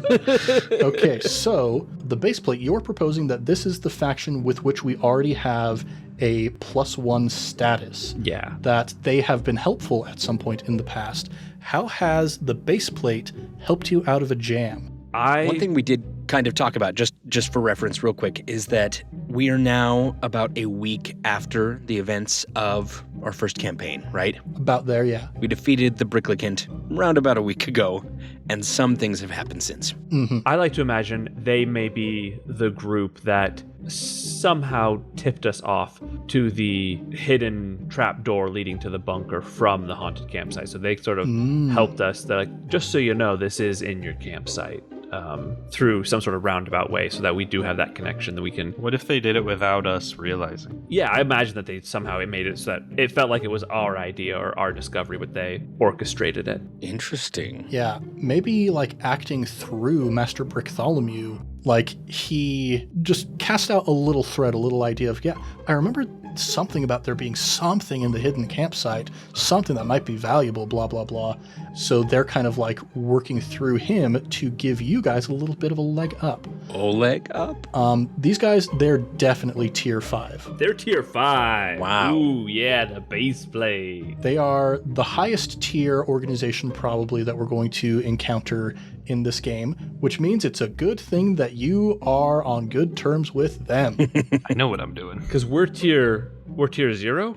Okay, so the base plate, you're proposing that this is the faction with which we already have a +1 status. Yeah. That they have been helpful at some point in the past. How has the base plate helped you out of a jam? One thing we did kind of talk about, just for reference real quick, is that we are now about a week after the events of our first campaign, right? About there, yeah. We defeated the Brickithon around about a week ago, and some things have happened since. I like to imagine they may be the group that somehow tipped us off to the hidden trapdoor leading to the bunker from the haunted campsite. So they sort of helped us. They're like, just so you know, this is in your campsite. Through some sort of roundabout way, so that we do have that connection that we can. What if they did it without us realizing? Yeah, I imagine that they somehow made it so that it felt like it was our idea or our discovery, but they orchestrated it. Interesting. Yeah, maybe like acting through Master Brickithon, like he just cast out a little thread, a little idea of, yeah, I remember something about there being something in the hidden campsite, something that might be valuable, blah, blah, blah. So they're kind of like working through him to give you guys a little bit of a leg up. Oleg up? These guys, they're definitely tier 5. They're tier 5. Wow. Ooh, yeah, the base play. They are the highest tier organization probably that we're going to encounter in this game, which means it's a good thing that you are on good terms with them. I know what I'm doing. Because we're tier 0?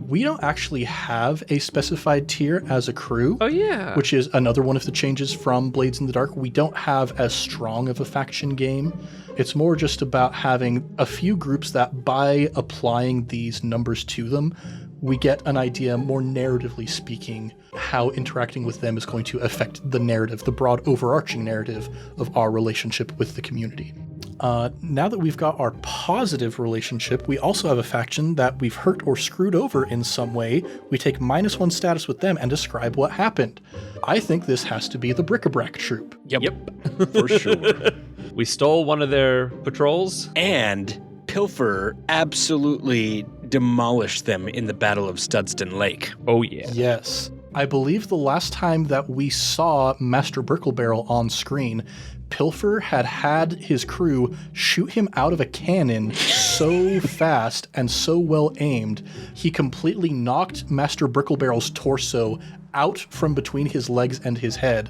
We don't actually have a specified tier as a crew. Oh, yeah. Which is another one of the changes from Blades in the Dark. We don't have as strong of a faction game. It's more just about having a few groups that by applying these numbers to them, we get an idea, more narratively speaking, how interacting with them is going to affect the narrative, the broad overarching narrative of our relationship with the community. Now that we've got our positive relationship, we also have a faction that we've hurt or screwed over in some way. We take -1 status with them and describe what happened. I think this has to be the Bric-a-Brac troop. Yep. For sure. We stole one of their patrols. And Pilfer absolutely demolished them in the Battle of Studston Lake. Oh, yeah. Yes. I believe the last time that we saw Master Bricklebarrel on screen, Pilfer had his crew shoot him out of a cannon so fast and so well aimed, he completely knocked Master Bricklebarrel's torso out from between his legs and his head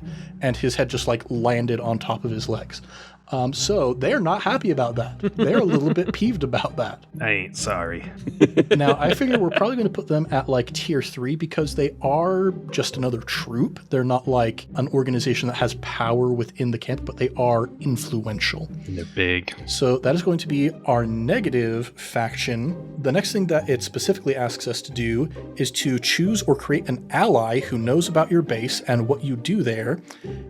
just like landed on top of his legs. So they're not happy about that. They're a little bit peeved about that. I ain't sorry. Now, I figure we're probably going to put them at like tier 3 because they are just another troop. They're not like an organization that has power within the camp, but they are influential. And they're big. So that is going to be our negative faction. The next thing that it specifically asks us to do is to choose or create an ally who knows about your base and what you do there.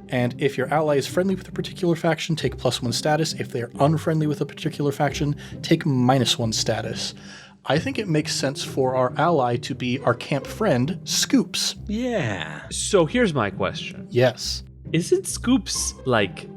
And if your ally is friendly with a particular faction, take +1 status. If they are unfriendly with a particular faction, take -1 status. I think it makes sense for our ally to be our camp friend, Scoops. Yeah. So here's my question. Yes. Isn't Scoops, like...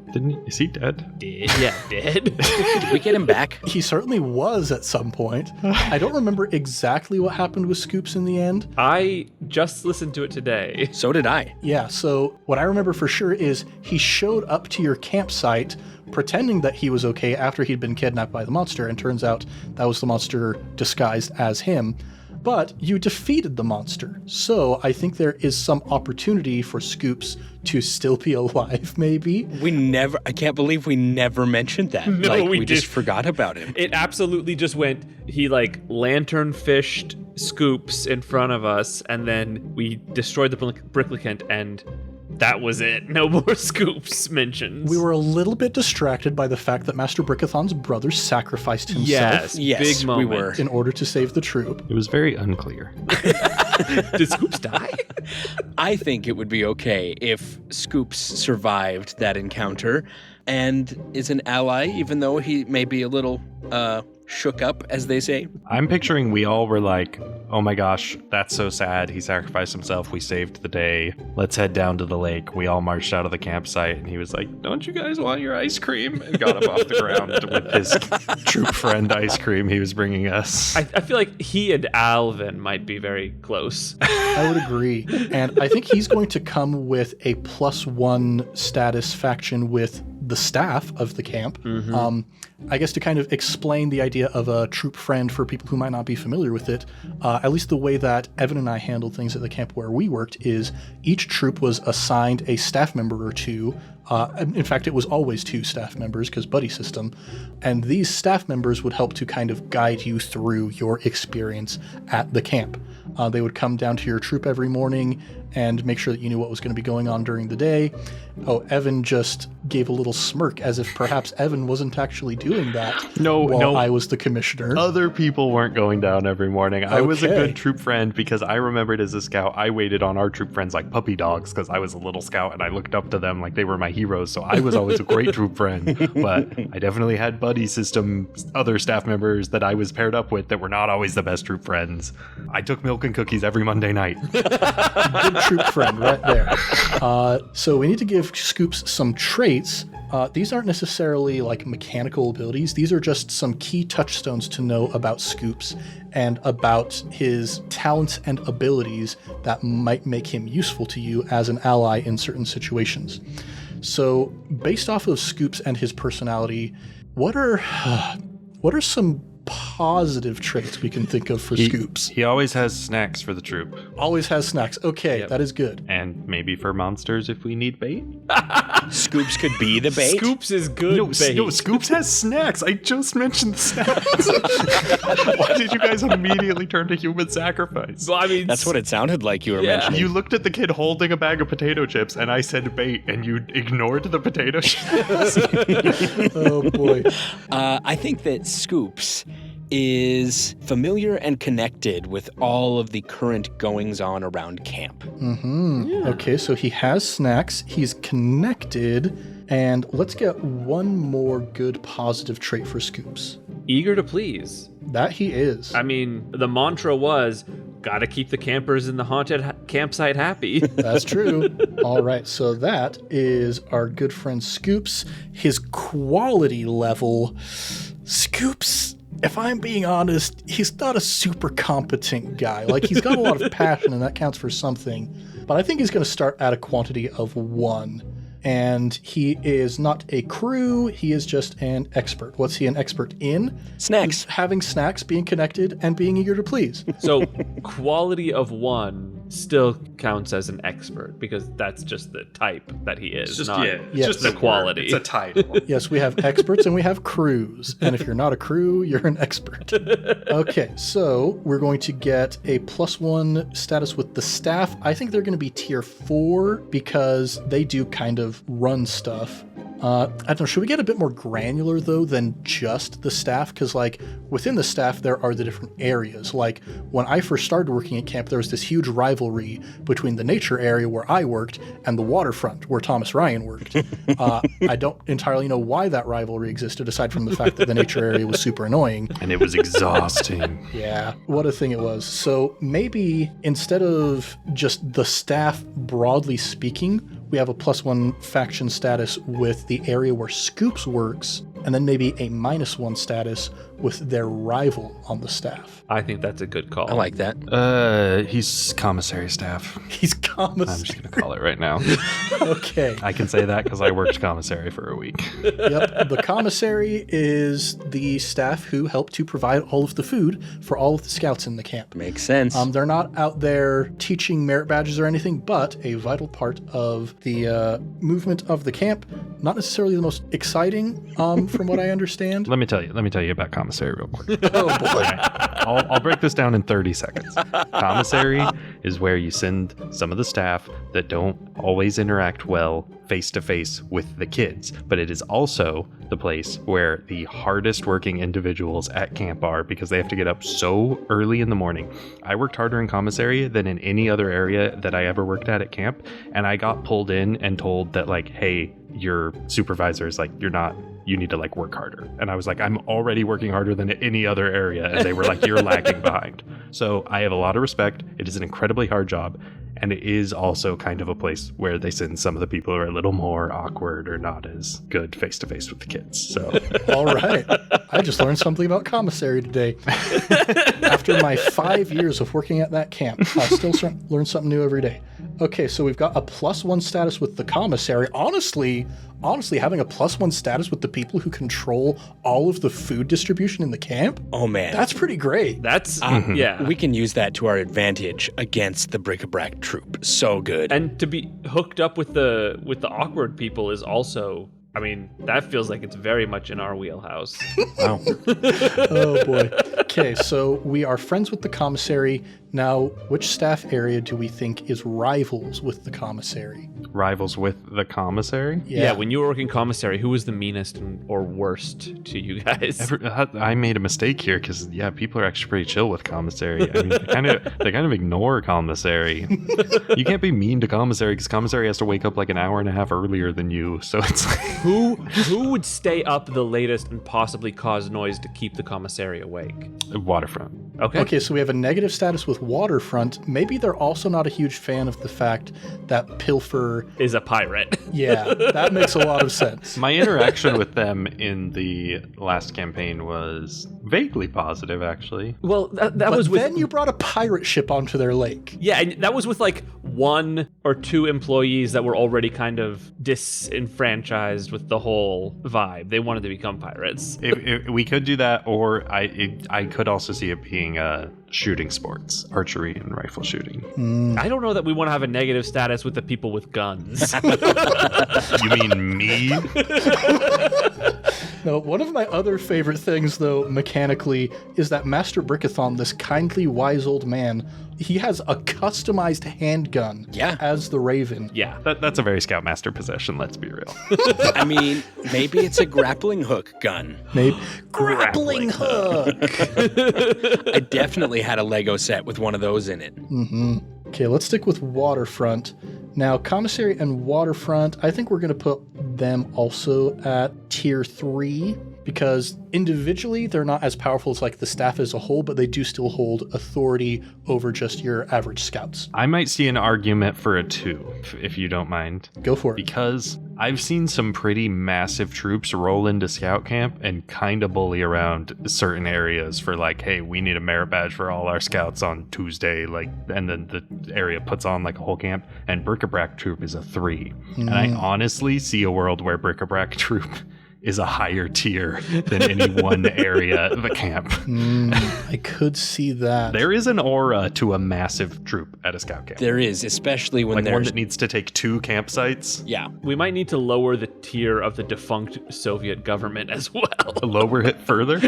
Is he dead? Dead? Yeah, dead. Did we get him back? He certainly was at some point. I don't remember exactly what happened with Scoops in the end. I just listened to it today. So did I. Yeah, so what I remember for sure is he showed up to your campsite pretending that he was okay after he'd been kidnapped by the monster, and turns out that was the monster disguised as him. But you defeated the monster, so I think there is some opportunity for Scoops to still be alive, maybe. I can't believe we never mentioned that. No, we just did. forgot about him. It absolutely just went, he like lantern fished Scoops in front of us, and then we destroyed the Brickithon, and that was it. No more Scoops mentions. We were a little bit distracted by the fact that Master Brickithon's brother sacrificed himself Yes, big moment. we were. in order to save the troop. It was very unclear. Did Scoops die? I think it would be okay if Scoops survived that encounter and is an ally, even though he may be a little shook up, as they say. I'm picturing we all were like, oh my gosh, that's so sad. He sacrificed himself. We saved the day. Let's head down to the lake. We all marched out of the campsite, and he was like, don't you guys want your ice cream? And got up off the ground with his troop friend ice cream he was bringing us. I feel like he and Alvin might be very close. I would agree. And I think he's going to come with a +1 status faction with the staff of the camp. I guess to kind of explain the idea of a troop friend for people who might not be familiar with it, at least the way that Evan and I handled things at the camp where we worked is each troop was assigned a staff member or two. In fact, it was always 2 staff members because buddy system. And these staff members would help to kind of guide you through your experience at the camp. They would come down to your troop every morning and make sure that you knew what was going to be going on during the day. Oh, Evan just gave a little smirk as if perhaps Evan wasn't actually doing that while I was the commissioner. Other people weren't going down every morning. I was a good troop friend because I remembered as a scout, I waited on our troop friends like puppy dogs because I was a little scout and I looked up to them like they were my heroes. So I was always a great troop friend. But I definitely had buddy system, other staff members that I was paired up with that were not always the best troop friends. I took milk and cookies every Monday night. Good troop friend right there. So we need to give Scoops some traits. These aren't necessarily like mechanical abilities. These are just some key touchstones to know about Scoops and about his talents and abilities that might make him useful to you as an ally in certain situations. So based off of Scoops and his personality, what are some positive traits we can think of for Scoops? He always has snacks for the troop. Always has snacks. Okay, That is good. And maybe for monsters if we need bait. Scoops could be the bait. Scoops is good bait. No, Scoops has snacks. I just mentioned the snacks. Why did you guys immediately turn to human sacrifice? Well, I mean, That's what it sounded like you were mentioning. You looked at the kid holding a bag of potato chips, and I said bait, and you ignored the potato chips. Oh, boy. I think that Scoops is familiar and connected with all of the current goings-on around camp. Okay, so he has snacks, he's connected, and let's get one more good positive trait for Scoops. eager to please. That he is. I mean, the mantra was, gotta keep the campers in the haunted campsite happy. That's true. All right, so that is our good friend Scoops. His quality level, Scoops, if I'm being honest, he's not a super competent guy. Like, he's got a lot of passion, and that counts for something. But I think he's going to start at a quantity of 1. And he is not a crew, he is just an expert. What's he an expert in? Snacks. Having snacks, being connected, and being eager to please. So quality of 1 still counts as an expert because that's just the type that he is, Just, not Yes. just the quality. It's a title. Yes, we have experts and we have crews. And if you're not a crew, you're an expert. Okay, so we're going to get a +1 status with the staff. I think they're going to be tier 4 because they do kind of run stuff. I don't know, should we get a bit more granular though than just the staff? Because like within the staff there are the different areas. Like when I first started working at camp, there was this huge rivalry between the nature area where I worked and the waterfront where Thomas Ryan worked. I don't entirely know why that rivalry existed aside from the fact that the nature area was super annoying. And it was exhausting. Yeah, what a thing it was. So maybe instead of just the staff broadly speaking, we have a +1 faction status with the area where Scoops works, and then maybe a -1 status with their rival on the staff. I think that's a good call. I like that. He's commissary staff. He's commissary. I'm just going to call it right now. Okay. I can say that because I worked commissary for a week. Yep. The commissary is the staff who help to provide all of the food for all of the scouts in the camp. Makes sense. They're not out there teaching merit badges or anything, but a vital part of the movement of the camp. Not necessarily the most exciting, from what I understand. Let me tell you about commissary real quick. Oh boy. I'll break this down in 30 seconds. Commissary is where you send some of the staff that don't always interact well face to face with the kids, but it is also the place where the hardest working individuals at camp are because they have to get up so early in the morning. I worked harder in commissary than in any other area that I ever worked at camp, and I got pulled in and told that like, hey, your supervisor is like, you need to like work harder. And I was like, I'm already working harder than any other area. And they were like, you're lagging behind. So I have a lot of respect. It is an incredibly hard job. And it is also kind of a place where they send some of the people who are a little more awkward or not as good face to face with the kids. So, All right. I just learned something about commissary today. After my 5 years of working at that camp, I still learn something new every day. Okay, so we've got a +1 status with the commissary. Honestly, having a +1 status with the people who control all of the food distribution in the camp, Oh man, that's pretty great. That's yeah. we can use that to our advantage against the bric-a-brac troop. So good. And to be hooked up with the awkward people is also, I mean, that feels like it's very much in our wheelhouse. Wow. Oh boy. Okay, so we are friends with the commissary. Now, which staff area do we think is rivals with the commissary? Rivals with the commissary? Yeah, when you were working commissary, who was the meanest or worst to you guys? I made a mistake here because people are actually pretty chill with commissary. I mean, they kind of ignore commissary. You can't be mean to commissary because commissary has to wake up like an hour and a half earlier than you. So it's like, Who would stay up the latest and possibly cause noise to keep the commissary awake? Waterfront. Okay. So we have a negative status with Waterfront. Maybe they're also not a huge fan of the fact that Pilfer... Is a pirate. Yeah, that makes a lot of sense. My interaction with them in the last campaign was vaguely positive, actually. Well, that But was with... then you brought a pirate ship onto their lake. Yeah, and that was with like 1 or 2 employees that were already kind of disenfranchised with the whole vibe. They wanted to become pirates. If we could do that, or I could also see it being shooting sports, archery and rifle shooting. I don't know that we want to have a negative status with the people with guns. You mean me? No, one of my other favorite things, though, mechanically, is that Master Brickithon, this kindly, wise old man, he has a customized handgun as the Raven. Yeah. That's a very Scoutmaster possession, let's be real. I mean, maybe it's a grappling hook gun. Maybe. Grappling hook! I definitely had a Lego set with one of those in it. Okay, let's stick with Waterfront. Now, Commissary and Waterfront, I think we're going to put them also at tier 3 because individually they're not as powerful as like the staff as a whole, but they do still hold authority over just your average scouts. I might see an argument for a 2, if you don't mind. Go for it. Because I've seen some pretty massive troops roll into scout camp and kind of bully around certain areas for like, hey, we need a merit badge for all our scouts on Tuesday, like, and then the area puts on like a whole camp, and Bric-a-Brac troop is a 3. And I honestly see a world where Bric-a-Brac troop is a higher tier than any one area of the camp. I could see that. There is an aura to a massive troop at a scout camp. There is, especially when Like one there's... that needs to take 2 campsites. Yeah. We might need to lower the tier of the defunct Soviet government as well. Lower it further.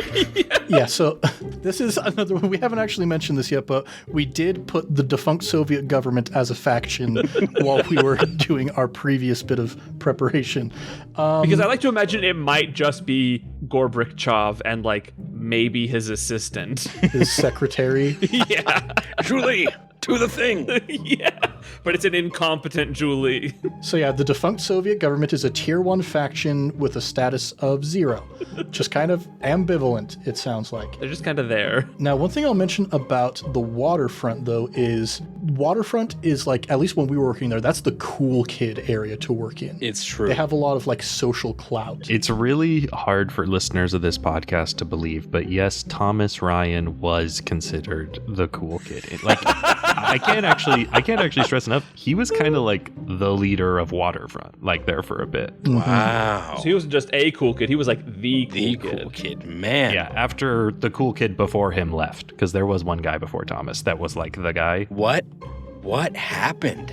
Yeah, so this is another one. We haven't actually mentioned this yet, but we did put the defunct Soviet government as a faction while we were doing our previous bit of preparation. Because I like to imagine it might just be Gorbachev and like maybe his assistant. His secretary. Yeah. Julie, to the thing. Yeah. But it's an incompetent Julie. So yeah, the defunct Soviet government is a tier 1 faction with a status of 0. Just kind of ambivalent, it sounds like. They're just kind of there. Now, one thing I'll mention about the Waterfront, though, is Waterfront is like, at least when we were working there, that's the cool kid area to work in. It's true. They have a lot of like social clout. It's really hard for listeners of this podcast to believe, but yes, Thomas Ryan was considered the cool kid. Like, I can't actually stress enough. He was kind of like the leader of Waterfront, like there for a bit. Wow. So he wasn't just a cool kid, he was like the cool kid, man. Yeah, after the cool kid before him left, because there was one guy before Thomas that was like the guy. What happened?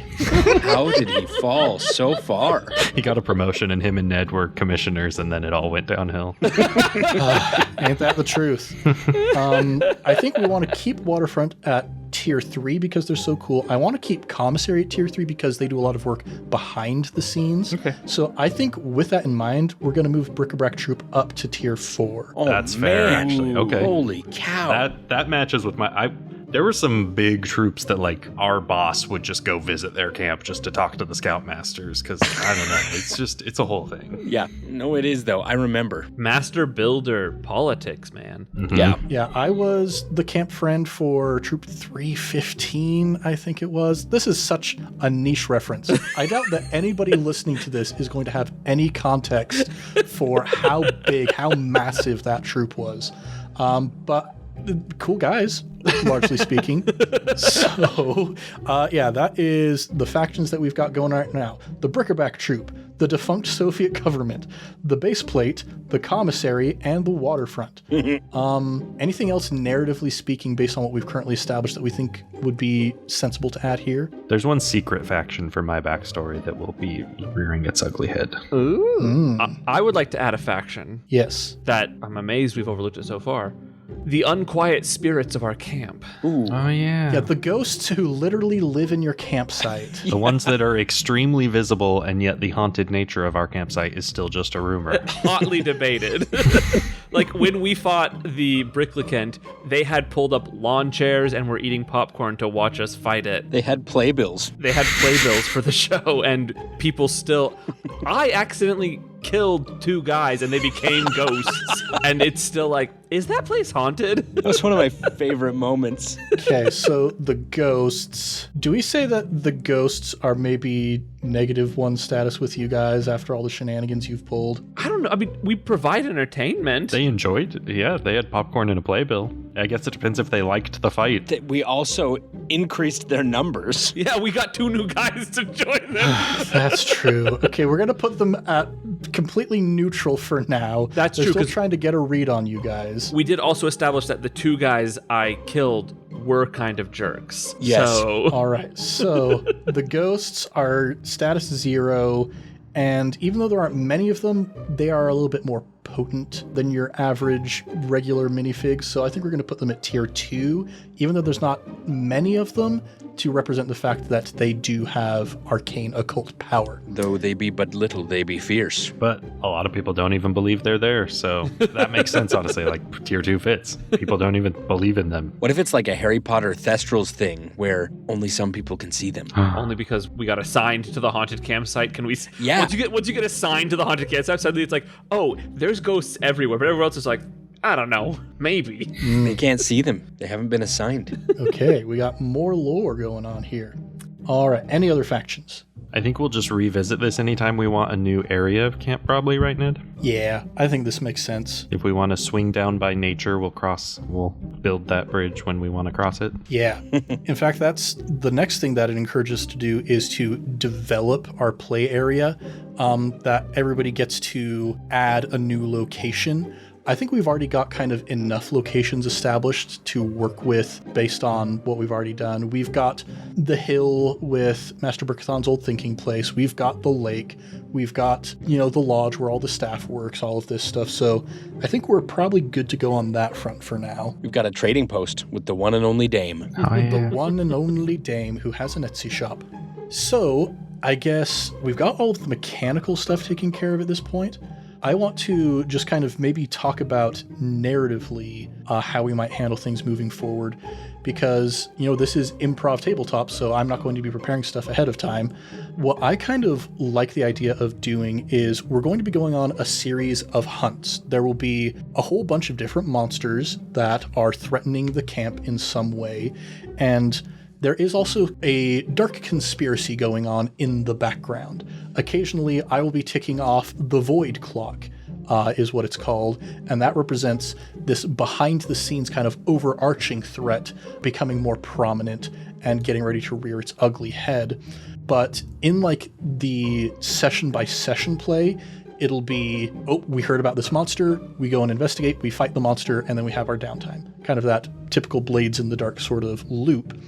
How did he fall so far? He got a promotion, and him and Ned were commissioners, and then it all went downhill. Ain't that the truth? I think we want to keep Waterfront at tier 3 because they're so cool. I want to keep Commissary at tier 3 because they do a lot of work behind the scenes. Okay. So I think with that in mind, we're going to move Bric-a-Brac Troop up to tier 4. Oh, That's fair, man. actually. Okay. Holy cow. That matches with my... There were some big troops that, like, our boss would just go visit their camp just to talk to the scoutmasters, because, I don't know, it's a whole thing. Yeah. No, it is, though. I remember. Master builder politics, man. Mm-hmm. Yeah. Yeah, I was the camp friend for Troop 315, I think it was. This is such a niche reference. I doubt that anybody listening to this is going to have any context for how big, how massive that troop was. But cool guys, largely speaking. So, that is the factions that we've got going right now. The Brickerback Troop, the defunct Soviet government, the base plate, the commissary, and the waterfront. Anything else narratively speaking based on what we've currently established that we think would be sensible to add here? There's one secret faction for my backstory that will be rearing its ugly head. Ooh. I would like to add a faction Yes. that I'm amazed we've overlooked it so far. The unquiet spirits of our camp. Ooh. Oh, yeah. Yeah, the ghosts who literally live in your campsite. The ones that are extremely visible, and yet the haunted nature of our campsite is still just a rumor. Hotly debated. Like when we fought the Bricklicant, they had pulled up lawn chairs and were eating popcorn to watch us fight it. They had playbills. They had playbills for the show, and people still... I accidentally killed 2 guys and they became ghosts, and it's still like, is that place haunted? That was one of my favorite moments. Okay, so the ghosts. Do we say that the ghosts are maybe -1 status with you guys after all the shenanigans you've pulled? I don't know. I mean, we provide entertainment. They enjoyed, they had popcorn and a playbill. I guess it depends if they liked the fight. We also increased their numbers. Yeah, we got 2 new guys to join them. That's true. Okay, we're gonna put them at completely neutral for now. That's They're true, still 'cause- trying to get a read on you guys. We did also establish that the 2 guys I killed were kind of jerks. Yes. So All right, so the ghosts are status 0, and even though there aren't many of them, they are a little bit more potent than your average regular minifigs, so I think we're going to put them at tier 2, even though there's not many of them, to represent the fact that they do have arcane occult power. Though they be but little, they be fierce. But a lot of people don't even believe they're there, so that makes sense, honestly. Like, tier 2 fits. People don't even believe in them. What if it's like a Harry Potter Thestrals thing where only some people can see them? only because we got assigned to the haunted campsite can we? Yeah. Once you get assigned to the haunted campsite, suddenly it's like, oh, there's ghosts everywhere, but everyone else is like, I don't know, maybe. They can't see them. They haven't been assigned. Okay, we got more lore going on here. All right, any other factions? I think we'll just revisit this anytime we want a new area of camp, probably, right, Ned? Yeah, I think this makes sense. If we want to swing down by nature, we'll build that bridge when we want to cross it. Yeah. In fact, that's the next thing that it encourages us to do is to develop our play area, that everybody gets to add a new location. I think we've already got kind of enough locations established to work with based on what we've already done. We've got the hill with Master Brickithon's old thinking place. We've got the lake. We've got, the lodge where all the staff works, all of this stuff. So I think we're probably good to go on that front for now. We've got a trading post with the one and only Dame. The one and only Dame who has an Etsy shop. So I guess we've got all of the mechanical stuff taken care of at this point. I want to just kind of maybe talk about narratively how we might handle things moving forward, because, this is improv tabletop, so I'm not going to be preparing stuff ahead of time. What I kind of like the idea of doing is we're going to be going on a series of hunts. There will be a whole bunch of different monsters that are threatening the camp in some way, and there is also a dark conspiracy going on in the background. Occasionally, I will be ticking off the Void Clock, is what it's called, and that represents this behind-the-scenes kind of overarching threat becoming more prominent and getting ready to rear its ugly head. But in the session-by-session play, it'll be, we heard about this monster, we go and investigate, we fight the monster, and then we have our downtime. Kind of that typical Blades in the Dark sort of loop.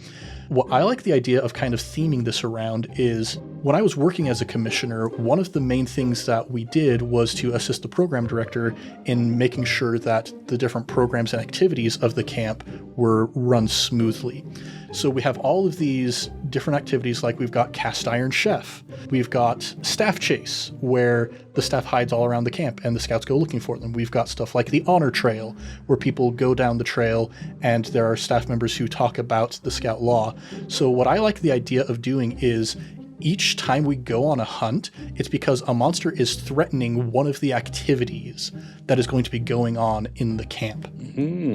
What I like the idea of kind of theming this around is, when I was working as a commissioner, one of the main things that we did was to assist the program director in making sure that the different programs and activities of the camp were run smoothly. So we have all of these different activities, like we've got Cast Iron Chef, we've got Staff Chase, where the staff hides all around the camp and the scouts go looking for them. We've got stuff like the Honor Trail, where people go down the trail and there are staff members who talk about the scout law. So what I like the idea of doing is, each time we go on a hunt, it's because a monster is threatening one of the activities that is going to be going on in the camp.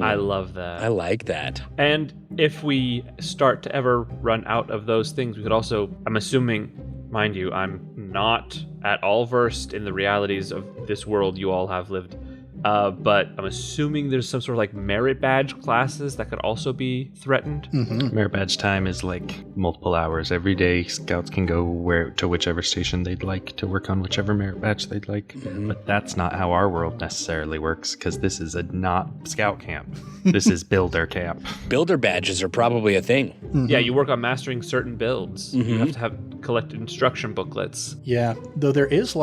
I love that. I like that. And if we start to ever run out of those things, we could also, I'm assuming, mind you, I'm not at all versed in the realities of this world you all have lived but I'm assuming there's some sort of like merit badge classes that could also be threatened. Merit badge time is like multiple hours every day. Scouts can go to whichever station they'd like to work on whichever merit badge they'd like. But that's not how our world necessarily works, because this is not scout camp. This is builder camp. Builder badges are probably a thing. Yeah, you work on mastering certain builds. You have to collect instruction booklets. Yeah, though there is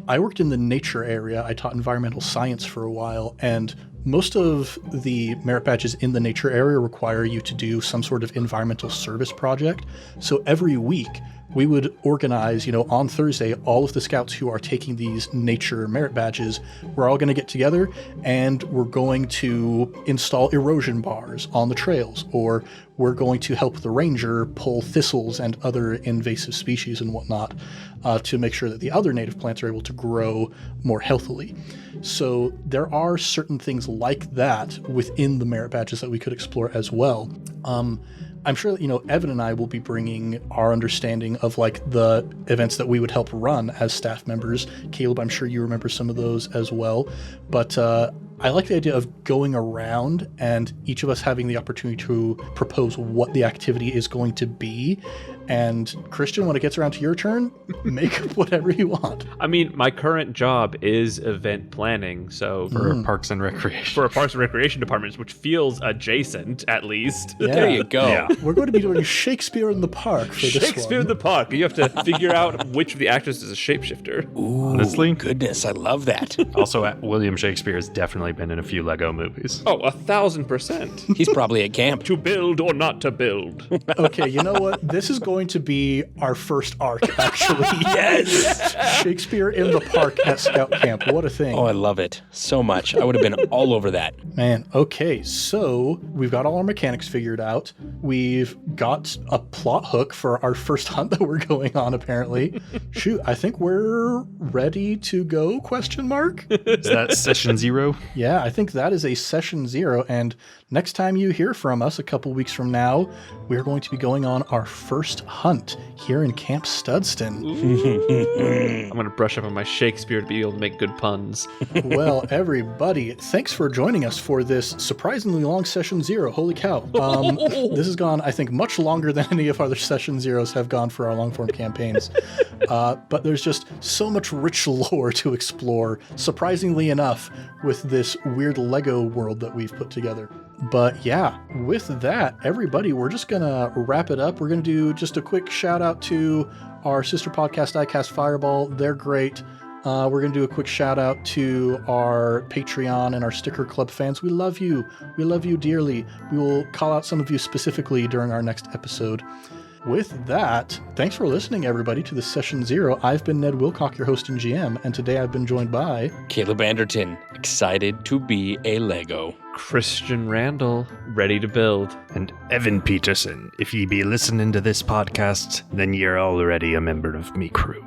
I worked in the nature area. I taught environmental science for a while, and most of the merit badges in the nature area require you to do some sort of environmental service project. So every week we would organize, on Thursday, all of the scouts who are taking these nature merit badges, we're all going to get together and we're going to install erosion bars on the trails, or we're going to help the ranger pull thistles and other invasive species and whatnot to make sure that the other native plants are able to grow more healthily. So there are certain things like that within the merit badges that we could explore as well. I'm sure that, Evan and I will be bringing our understanding of the events that we would help run as staff members. Caleb, I'm sure you remember some of those as well. But I like the idea of going around and each of us having the opportunity to propose what the activity is going to be. And Christian, when it gets around to your turn, make up whatever you want. I mean, my current job is event planning, so For Parks and Recreation. for Parks and Recreation departments, which feels adjacent at least. Yeah. There you go. Yeah. We're going to be doing Shakespeare in the Park for this one. Shakespeare in the Park. You have to figure out which of the actors is a shapeshifter. Ooh, Honestly? goodness, I love that. Also, William Shakespeare has definitely been in a few Lego movies. Oh, 1,000%. He's probably at camp. To build or not to build. Okay, you know what? This is going to be our first arc, actually. Yes! Shakespeare in the Park at Scout Camp. What a thing. Oh, I love it so much. I would have been all over that. Man, okay, so we've got all our mechanics figured out. We've got a plot hook for our first hunt that we're going on, apparently. Shoot, I think we're ready to go, question mark? Is that session 0? Yeah, I think that is a session 0, and next time you hear from us a couple weeks from now, we're going to be going on our first hunt here in Camp Studston. I'm going to brush up on my Shakespeare to be able to make good puns. Well, everybody, thanks for joining us for this surprisingly long session 0. Holy cow. This has gone, I think, much longer than any of our other session 0s have gone for our long-form campaigns. But there's just so much rich lore to explore, surprisingly enough, with this weird Lego world that we've put together. But yeah, with that, everybody, we're just going to wrap it up. We're going to do just a quick shout out to our sister podcast, iCast Fireball. They're great. We're going to do a quick shout out to our Patreon and our Sticker Club fans. We love you. We love you dearly. We will call out some of you specifically during our next episode. With that, thanks for listening, everybody, to this Session 0. I've been Ned Wilcock, your host and GM, and today I've been joined by... Caleb Anderton, excited to be a Lego. Christian Randall, ready to build. And Evan Peterson. If ye be listening to this podcast, then you're already a member of me crew.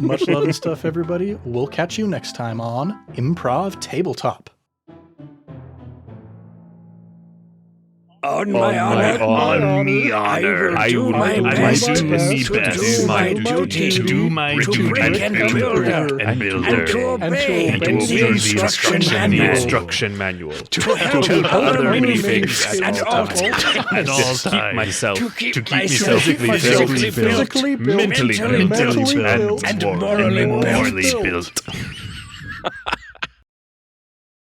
Much love and stuff, everybody. We'll catch you next time on Improv Tabletop. On my honor, I will do my best to do my duty and builder and builder And to obey the Instruction manual. to help other other minifigs minifigs at all times. at all To keep times. myself to keep myself physically built, physically built, mentally built, built, and and morally morally built. built.